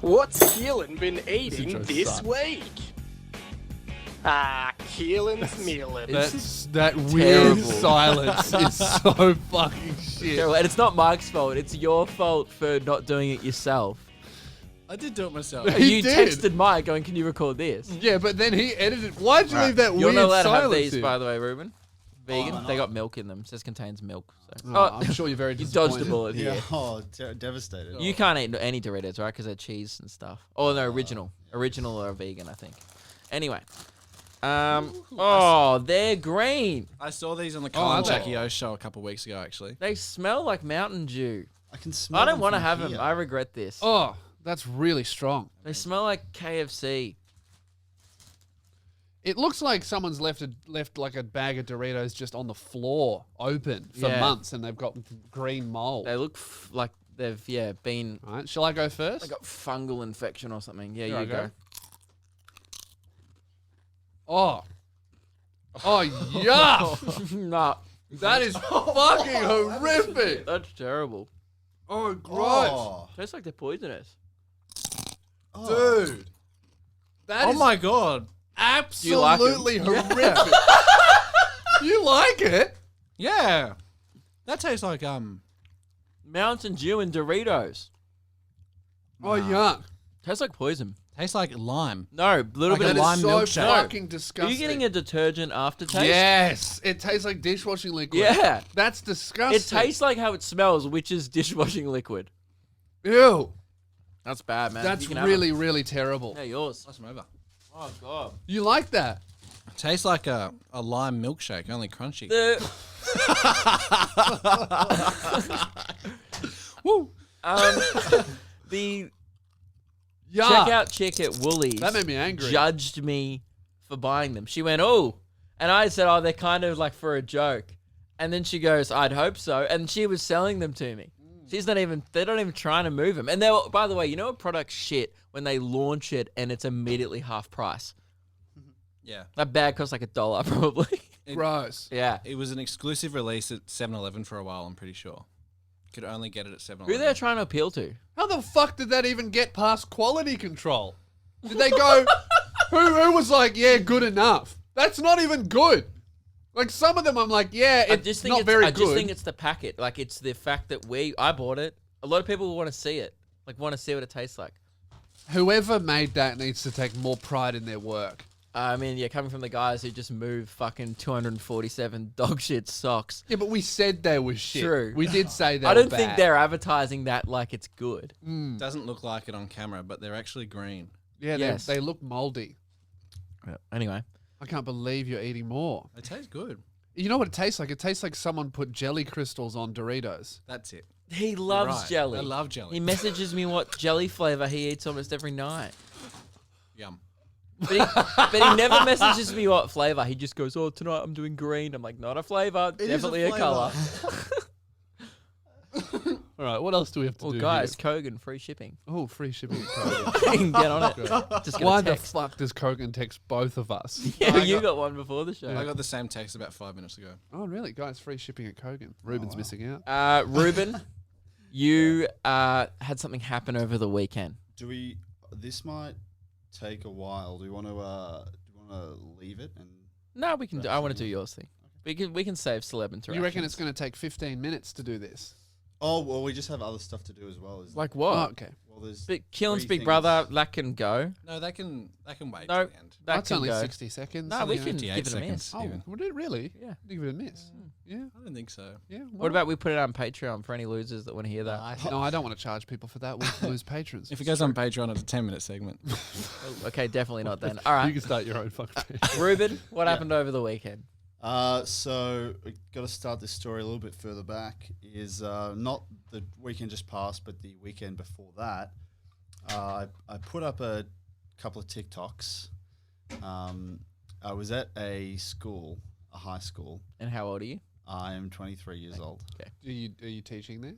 What's Keelan been eating intro this sucks. week? Keelan's mealin'. That weird terrible. silence is so fucking shit. Terrible. And it's not Mike's fault. It's your fault for not doing it yourself. I did do it myself. He You did. texted Mike going, "Can you record this?" Yeah, but then he edited. Why'd you leave that You're weird not allowed to have silence these, in? by the way, Ruben. Vegan. why They not? got milk in them. It says contains milk. So. Oh, I'm sure you're very You disappointed. dodged a bullet here. Yeah. Oh, devastated. You can't eat any Doritos, right? Because they're cheese and stuff. Oh no, original. Original or vegan, I think. Anyway. Oh, they're green. I saw these on the Oh, Colin are they? Jackie O show a couple of weeks ago, actually. They smell like Mountain Dew. I can smell. I don't them want to from have here. them. I regret this. Oh, that's really strong. They smell like KFC. It looks like someone's left like a bag of Doritos just on the floor, open for Yeah. months, and they've got green mold. They look like they've been. All right, shall I go first? They got fungal infection or something. Yeah, Here I you go. go. Oh, yuck! Nah, That is fucking horrific. that's terrible. Oh, gross, Oh, Tastes like they're poisonous. dude. That Oh is my god. you like 'em? absolutely horrific. You like it? Yeah. That tastes like Mountain Dew and Doritos. Oh, yuck. Tastes like poison. Tastes like lime. No, a little Like bit a of That lime is so milkshake. fucking Are disgusting. you getting a detergent aftertaste? Yes. It tastes like dishwashing liquid. Yeah. That's disgusting. It tastes like how it smells, which is dishwashing liquid. Ew. That's bad, man. That's You can have really, them. really terrible. Yeah, yours. Pass them over. Oh, God. You like that? Tastes like a lime milkshake, only crunchy. Woo. The Yeah. checkout chick at Woolies That made me angry. judged me for buying them. She went, oh. And I said, oh, they're kind of like for a joke. And then she goes, I'd hope so. And she was selling them to me. They're not even trying to move them. And they were, by the way, you know what product's shit when they launch it and it's immediately half price? Yeah. That bag costs like $1 probably. Gross. Yeah. It was an exclusive release at 7-Eleven for a while, I'm pretty sure. Could only get it at 7-Eleven. Who they're trying to appeal to? How the fuck did that even get past quality control? Did they go, who was like, yeah, good enough? That's not even good. Like some of them I'm like, yeah, it's not very good. I just think it's the packet. Like it's the fact that I bought it. A lot of people want to see it. Like want to see what it tastes like. Whoever made that needs to take more pride in their work. I mean, yeah, coming from the guys who just moved fucking 247 dog shit socks. Yeah, but we said they were shit. True. We did say they I were don't bad. think they're advertising that like it's good. Doesn't look like it on camera, but they're actually green. Yeah, Yes. they look moldy. Anyway. I can't believe you're eating more. They taste good. You know what it tastes like? It tastes like someone put jelly crystals on Doritos. That's it. He loves right. jelly. I love jelly. He messages me what jelly flavor he eats almost every night. Yum. But he never messages me what flavor. He just goes, oh, tonight I'm doing green. I'm like, not a flavor. is a Definitely a color. All right, what else do we have to Well, do guys, here? Kogan, free shipping. Oh, free shipping. You can get on it. Just get Why a the text. fuck does Kogan text both of us? Yeah, you got one before the show. I got the same text about 5 minutes ago. Oh, really? Guys, free shipping at Kogan. Ruben's missing out. Ruben, you had something happen over the weekend. Do we? This might take a while. Do you want to leave it and? No, we can do. I want to do yours thing. We can save celeb interactions. You reckon it's going to take 15 minutes to do this? Oh well, we just have other stuff to do as well. like what? Oh, okay. well, there's But Keelan's three big brother, things. that can go. No, that can wait No, till the end. that That's can only go. 60 seconds. No, we you know. can 58 give it a seconds. miss. Oh, Even. would it really? Yeah. Give it a miss. Yeah. I don't think so. Yeah. What about we put it on Patreon for any losers that want to hear that? No, I don't want to charge people for that. We'll lose patrons. If it goes on Patreon, it's a 10-minute segment. Okay, definitely not then. All You right, can start your own fucking page. Ruben, what happened over the weekend? So we got to start this story a little bit further back. Is not the weekend just passed, but the weekend before that. I put up a couple of TikToks. I was at a school, a high school. And how old are you? I am 23 years old. Are you teaching there?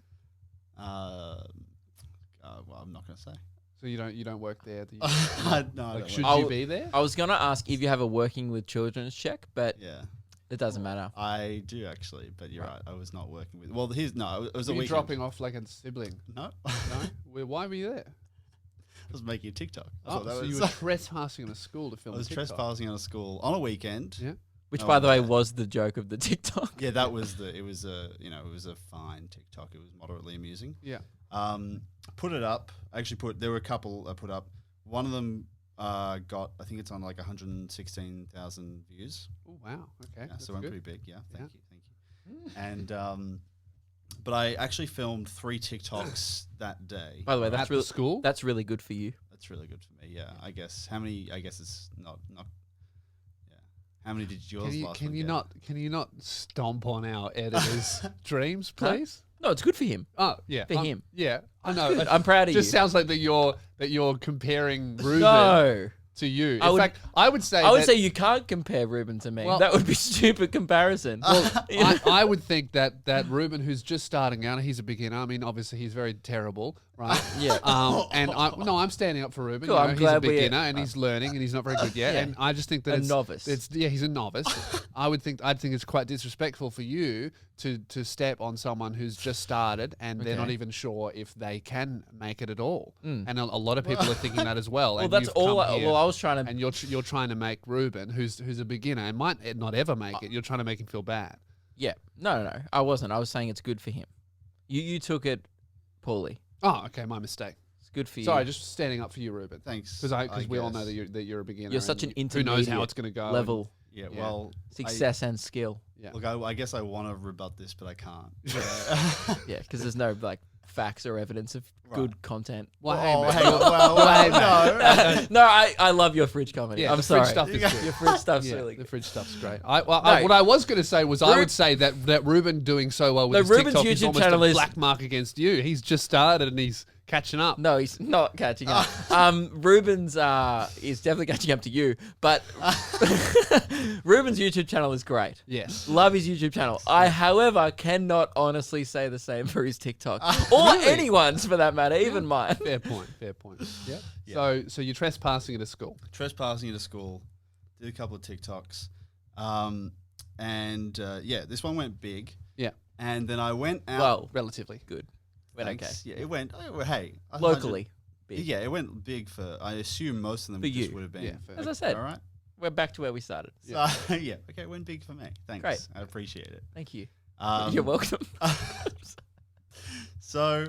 Well, I'm not going to say. So you don't work there? Do you, No, I like, don't should work. you be there? I was gonna ask if you have a working with children's check, but Yeah, it doesn't matter. I do actually, but you're right. I was not working with. Well, it was a Were you weekend. dropping off like a sibling? No, No. Why were you there? I was making a TikTok. That's Oh, what that so was. you were trespassing on a school to film I was a TikTok. trespassing on a school on a weekend. Yeah. Which, Oh, by the way, yeah. was the joke of the TikTok. Yeah, that was it was a fine TikTok. It was moderately amusing. Yeah. Put it up. There were a couple I put up. One of them got, I think it's on like 116,000 views. Oh wow. Okay. Yeah, so went pretty big. Yeah, thank Yeah. you. And but I actually filmed 3 TikToks that day. By the way, At that's the really school? That's really good for you. That's really good for me. Yeah, I guess. How many? I guess it's not. Yeah. How many did yours last Can week you get? Can you not stomp on our editor's dreams, please? No, it's good for him. Oh yeah. For him. Yeah. I know. I'm proud of Just you. sounds like that you're comparing Ruben No. to you. I In would- fact, I would say I would that- say you can't compare Ruben to me. Well- That would be stupid comparison. I would think that Ruben, who's just starting out, he's a beginner. I mean, obviously he's very terrible, right? Yeah. And I'm standing up for Ruben. Cool, You know, I'm he's a glad we- beginner and he's learning and he's not very good yet. Yeah. And I just think that A it's novice. He's a novice. I'd think it's quite disrespectful for you to step on someone who's just started and they're Okay. not even sure if they can make it at all. And a lot of people are thinking that as well. Well, and that's you've all. come here Well, I was trying to. and you're trying to make Ruben, who's a beginner and might not ever make it. You're trying to make him feel bad. Yeah. No. I wasn't. I was saying it's good for him. You took it poorly. Oh, okay, my mistake. It's good for you. Sorry, just standing up for you, Ruben. Thanks. Because we all know guess. that you're a beginner. You're such an and who knows how intermediate it's going to go. level Yeah, Yeah. well, success and skill. Yeah. Look, I guess I want to rebut this, but I can't. Yeah, because there's no like facts or evidence of good content. Well, Oh, hey, hang on. Well, no. No, I love your fridge comedy. Yeah, I'm the sorry. fridge stuff is good. Your fridge stuff's Yeah, really the good. fridge stuff's great. What I was going to say was I would say that Ruben doing so well with No, his Ruben's TikTok is YouTube almost channel a is- black mark against you. He's just started and he's catching up. No, he's not catching up. Ruben's is definitely catching up to you, but Ruben's YouTube channel is great. Yes. Love his YouTube channel. I, however, cannot honestly say the same for his TikTok or anyone's for that matter, even mine. Fair point. Fair point. Yeah. Yeah. So you're trespassing at a school. Trespassing at a school. Did a couple of TikToks. This one went big. Yeah. And then I went out. Well, Relatively. good. Went okay. Thanks. Yeah, it went. Hey, Locally. Big. Yeah, it went big for. I assume most of them For just you. would have been. Yeah, fair. As I said, All right. we're back to where we started. So, yeah. Okay, it went big for me. Thanks. Great. I appreciate it. Thank you. Um, You're welcome. So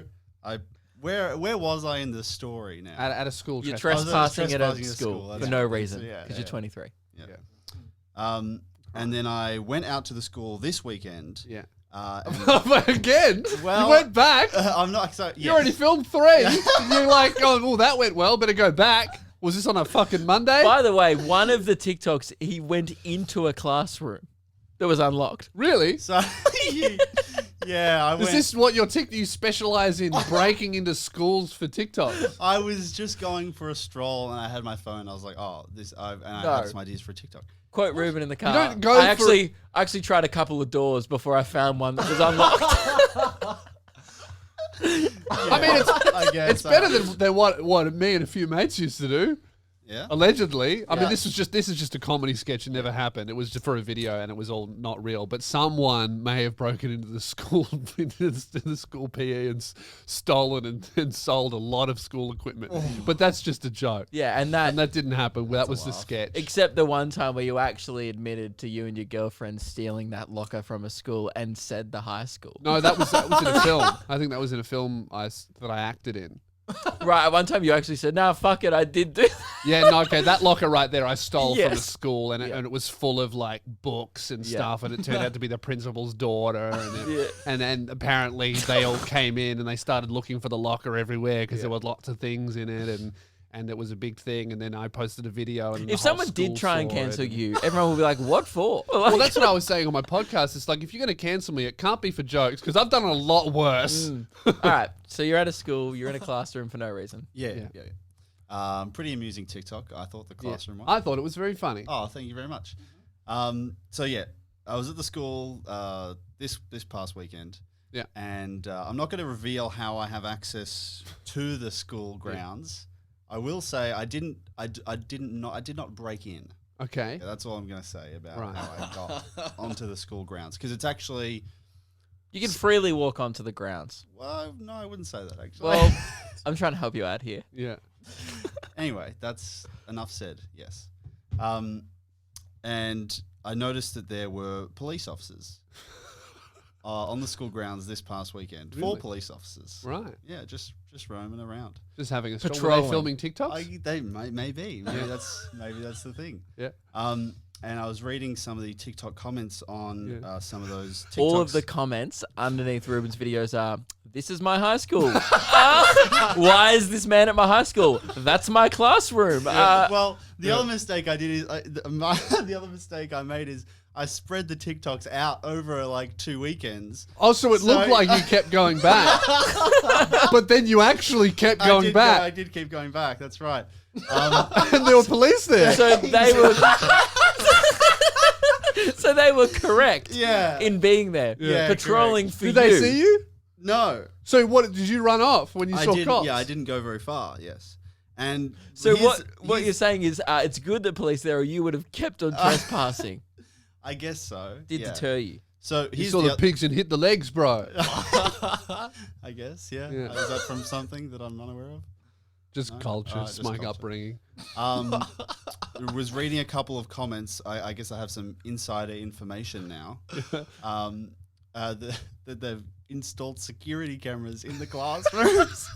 where was I in the story now? At a school. You're trespassing. trespassing at trespassing a at school school, for that's no right. reason Yeah, because yeah. you're 23. And then I went out to the school this weekend. Yeah. And- Again? Well, you went back? I'm not so. You already filmed 3. You're like, oh, well, that went well. Better go back. Was this on a fucking Monday? By the way, one of the TikToks, he went into a classroom that was unlocked. Really? So yeah, I Is went. this what you specialize in breaking into schools for TikTok? I was just going for a stroll and I had my phone. I was like, oh, I had some ideas for a TikTok. Quote Ruben in the car. don't go I for- actually tried a couple of doors before I found one that was unlocked. I mean, I guess it's better than what me and a few mates used to do. Yeah. Allegedly. I mean, Yeah. this is just a comedy sketch. It never happened. It was just for a video and it was all not real. But someone may have broken into the school, into the school PE and stolen and sold a lot of school equipment. But that's just a joke. Yeah, and And that didn't happen. That was the sketch. except the one time where you actually admitted to you and your girlfriend stealing that locker from a school and said the high school. No, that was in a film. I think that was in a film that I acted in. Right, one time you actually said, "Nah, fuck it, I did do that." Yeah, no, okay, that locker right there I stole from a Yes. school and it was full of like books and Yeah. stuff and it turned out to be the principal's daughter and, Yeah. and then apparently they all came in and they started looking for the locker everywhere because there were lots of things in it and it was a big thing and then I posted a video and the If whole someone did school try and saw it cancel and- you, everyone would be like, "What for?" Well, that's what I was saying on my podcast. It's like, if you're going to cancel me, it can't be for jokes because I've done a lot worse. All right, so you're at a school, you're in a classroom for no reason. Yeah. Pretty amusing TikTok. I thought the Yeah. classroom one. I thought it was very funny. Oh, thank you very much. So yeah, I was at the school this past weekend. Yeah. And I'm not going to reveal how I have access to the school grounds. I will say I did not break in. Okay. Yeah, that's all I'm going to say about Right. how I got onto the school grounds because it's actually. You can freely walk onto the grounds. Well, no, I wouldn't say that actually. Well, I'm trying to help you out here. Yeah. Anyway, that's enough said. Yes. And I noticed that there were police officers on the school grounds this past weekend. Really? 4 police officers. Right. Yeah, just roaming around. Just having a stroll. Were Patrolling. they filming TikToks? They maybe that's the thing. Yeah. And I was reading some of the TikTok comments on some of those TikToks. All of the comments underneath Ruben's videos are, "This is my high school." Why is this man at my high school? That's my classroom. Well, the other mistake I did is the other mistake I made is I spread the TikToks out over like 2 weekends. Oh, so it looked like you kept going back. But then you actually kept going back. I did keep going back. That's right. And there were police there. So they were. So they were correct. Yeah. In being there, Yeah, patrolling correct. for Did you. they see you? No, So what did you run off when you I saw didn't. cops? Yeah, I didn't go very far. Yes, and So here's- what you're here's- saying is, it's good that police there, or you would have kept on trespassing. I guess so. Did yeah. deter you. So You here's saw the oth- pigs and hit the legs, bro. I guess, yeah. Yeah. Is that from something that I'm unaware of? Just No? culture, Just smug culture. upbringing. Was reading a couple of comments. I guess I have some insider information now that they've installed security cameras in the classrooms.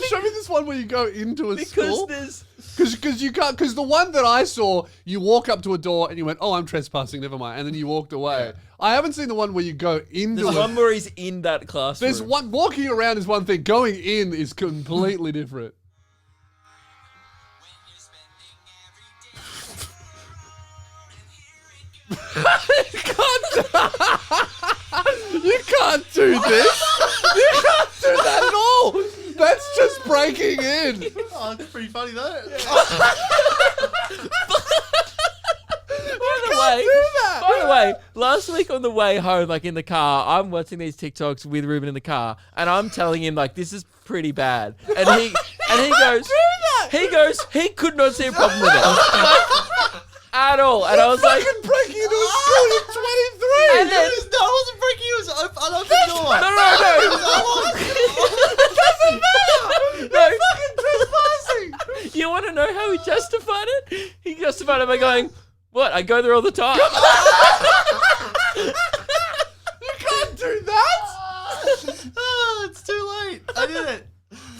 Show me this one where you go into a school. There's Because you can't. Because the one that I saw, you walk up to a door and you went, "Oh, I'm trespassing. Never mind," and then you walked away. I haven't seen the one where you go into. there's one where he's in that classroom. There's one walking around is one thing. Going in is completely different. You can't do this. You can't do that at all. That's just breaking in. Oh, it's pretty funny though. By the way, last week on the way home, like in the car, I'm watching these TikToks with Ruben in the car, and I'm telling him like this is pretty bad, and he goes, he could not see a problem with it. Like, at all, and I was like, breaking into a school in 23. and then, No, I wasn't breaking. It was an unopened door. no. Fucking trespassing. You want to know how he justified it? He justified it by going, "What? I go there all the time." You can't do that. Oh, it's too late. I did it.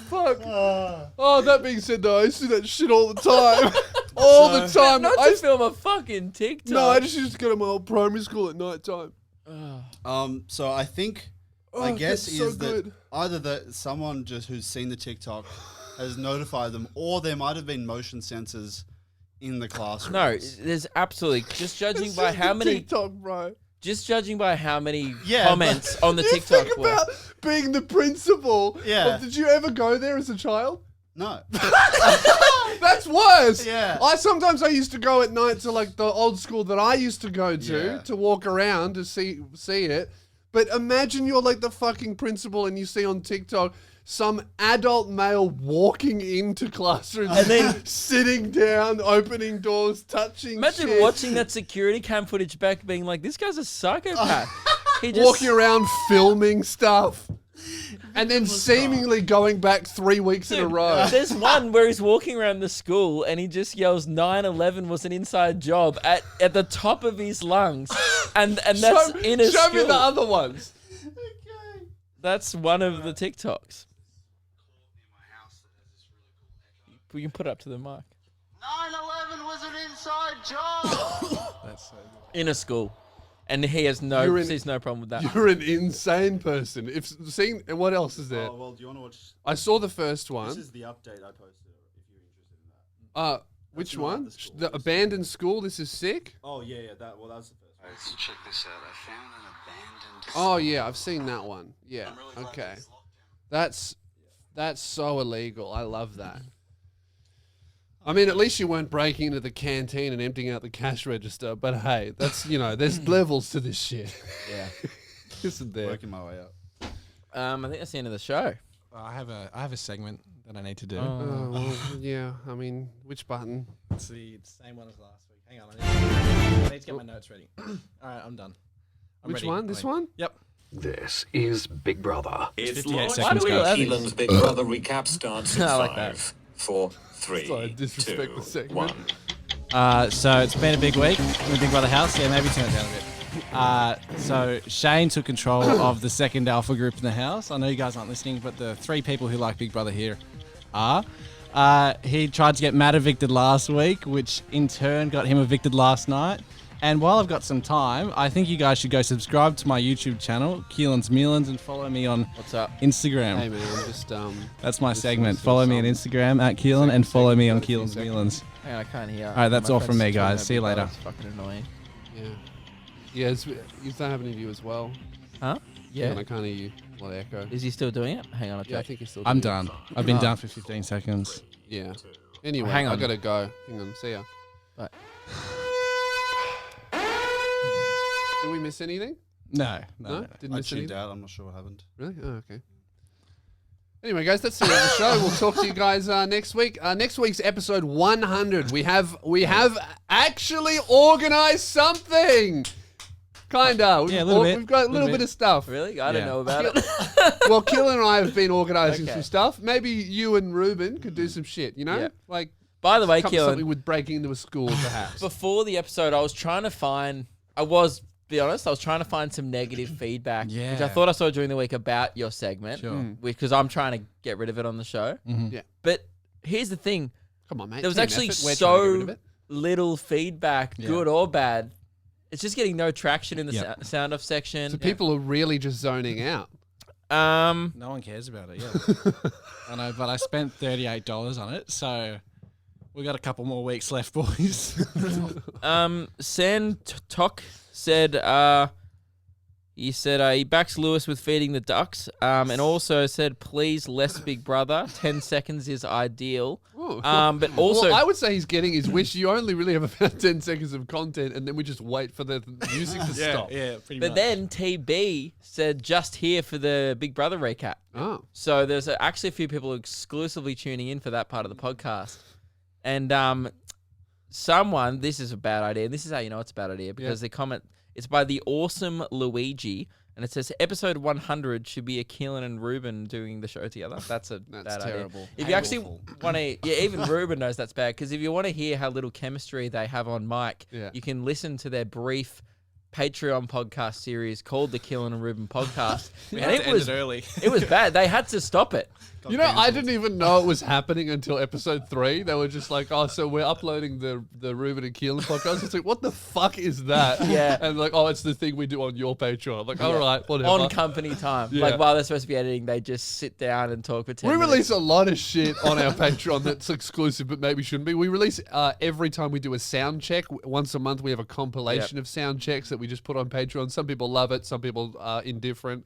Fuck. Oh, that being said, though, I see that shit all the time. All the time. Not I to film a fucking TikTok. No, I just used to go to my old primary school at night time. So I think, Oh, I guess that's so is that good. either that someone just who's seen the TikTok has notified them, or there might have been motion sensors in the classroom. No, there's absolutely just judging It's by just how the many, TikTok, bro. just juding by how many Yeah, comments on the You TikTok think were. about being the principal. Yeah. Did you ever go there as a child? No. That's worse. Yeah. I used to go at night to like the old school that I used to go to walk around to see it. But imagine you're like the fucking principal and you see on TikTok some adult male walking into classrooms And then- sitting down, opening doors, touching Imagine shit, watching that security cam footage back, being like, "This guy's a psychopath." He just walking around filming stuff. And then seemingly going back 3 weeks in a Dude, row. There's one where he's walking around the school and he just yells 9/11 was an inside job at the top of his lungs. And that's in a Show school. me the other ones. That's one of the TikToks. We can put it up to the mic. 9/11 was an inside job. In a school. And he has sees no problem with that. You're an insane person. And what else is there? Oh, well, do you want to watch? I saw the first one. This is the update I posted. If you're interested in that. Which not one? the school. The abandoned school. This is sick. Oh yeah. That was the first one. Let's check this out. I found an abandoned. Oh yeah, I've seen that one. Yeah. Okay. That's so illegal. I love that. I mean, at least you weren't breaking into the canteen and emptying out the cash register. But hey, that's there's levels to this shit, Yeah. one. isn't there? Working my way up. I think that's the end of the show. I have a segment that I need to do. Oh well, yeah. I mean, which button? It's the same one as last week. Hang on, I need to get my notes ready. All right, I'm done. I'm Which ready. one? This one? Yep. This is Big Brother. It's 58 Why seconds, do we guys. Keelan's Big Brother recap starts in I like that. 5, 4, 3, So I disrespect the 2, segment. 1. So it's been a big week in the Big Brother house. Yeah, maybe turn it down a bit. So Shane took control of the second alpha group in the house. I know you guys aren't listening, but the 3 people who like Big Brother here are. He tried to get Matt evicted last week, which in turn got him evicted last night. And while I've got some time, I think you guys should go subscribe to my YouTube channel, Keelan's Mealans, and follow me on What's up? Instagram. Hey man, just That's my Just segment. listen to Follow me on some Instagram at Keelan and follow me on seconds, Keelan's 30 Mealans. Hang on, I can't hear. All right, that's My all from friend's me, talking guys. about See you Big Brother. later. It's fucking annoying. yeah. You don't have an interview as well. Huh? Yeah. I can't hear you. A lot of echo. Is he still doing it? Hang on, I'll Yeah, I check. think you're still. I'm doing it. done. I've been Ah. done for 15 seconds. Yeah. Anyway, Hang I on. gotta go. Hang on. See ya. Bye. Did we miss anything? No. Didn't I miss tuned anything. out. I'm not sure what happened. Really? Oh, okay. Anyway, guys, that's the end of the show. We'll talk to you guys next week. Next week's episode 100. We have actually organized something. Kinda. Yeah, a little bit. We've got a little Little bit bit. of stuff. Really? I don't Yeah. know about it. Well, Keelan and I have been organizing Okay. some stuff. Maybe you and Ruben could do some shit. You know, Yeah. like By the way, something Keelan, with breaking into a school, perhaps. before the episode, I was trying to find. I was be honest, I was trying to find some negative feedback, which I Yeah. thought I saw during the week about your segment, Sure. because I'm trying to get rid of it on the show. Yeah. But here's the thing. Come on, mate. There was team actually effort. We're trying to get rid of so it. little feedback, Yeah. good or bad. It's just getting no traction in the Yep. sound off section. So people are really just zoning out. Um, No one cares about it, yeah. I know, but I spent $38 on it, so we got a couple more weeks left, boys. Sen Tok said, he said he backs Lewis with feeding the ducks, and also said, please, less Big Brother. 10 seconds is ideal. Ooh. But also, well, I would say he's getting his wish. You only really have about 10 seconds of content, and then we just wait for the music to stop. Yeah, pretty but then TB said, just here for the Big Brother recap. Oh. So there's actually a few people exclusively tuning in for that part of the podcast. And someone, this is a bad idea, and this is how you know it's a bad idea, because they comment, it's by the awesome Luigi, and it says episode 100 should be a Keelan and Ruben doing the show together. That's a bad terrible. idea. If you actually want to, even Ruben knows that's bad, because if you want to hear how little chemistry they have on mic, you can listen to their brief Patreon podcast series called the Keelan and Ruben podcast. We And had to end was it early. It was bad. They had to stop it. You know, I didn't even know it was happening until episode 3. They were just like, oh, so we're uploading the Ruben and Keelan podcast. It's like, what the fuck is that? Yeah. And like, oh, it's the thing we do on your Patreon. I'm like, all right, whatever. On company time. Yeah. Like while they're supposed to be editing, they just sit down and talk for 10 We minutes. release a lot of shit on our Patreon that's exclusive, but maybe shouldn't be. We release every time we do a sound check. Once a month, we have a compilation of sound checks that we just put on Patreon. Some people love it. Some people are indifferent.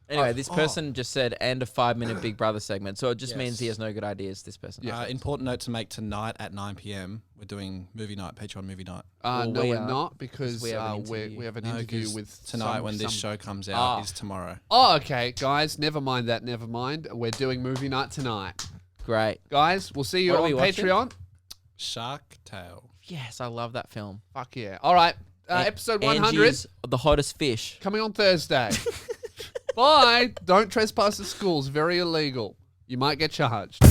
Anyway, this person just said, and a 5-minute Big Brother segment. So it just means he has no good ideas, this person. Important note to make tonight at 9 p.m. We're doing movie night, Patreon movie night. No, we we're are, not, because we have an we interview. have an No, interview 'cause with tonight when this show comes out is tomorrow. Oh, okay, guys. Never mind that. Never mind. We're doing movie night tonight. Great. Guys, we'll see you What are on we watching? Patreon. Shark Tale. Yes, I love that film. Fuck yeah. All right. Episode 100 Angie's the hottest fish. coming on Thursday. Bye. Don't trespass at schools. Very illegal. You might get charged.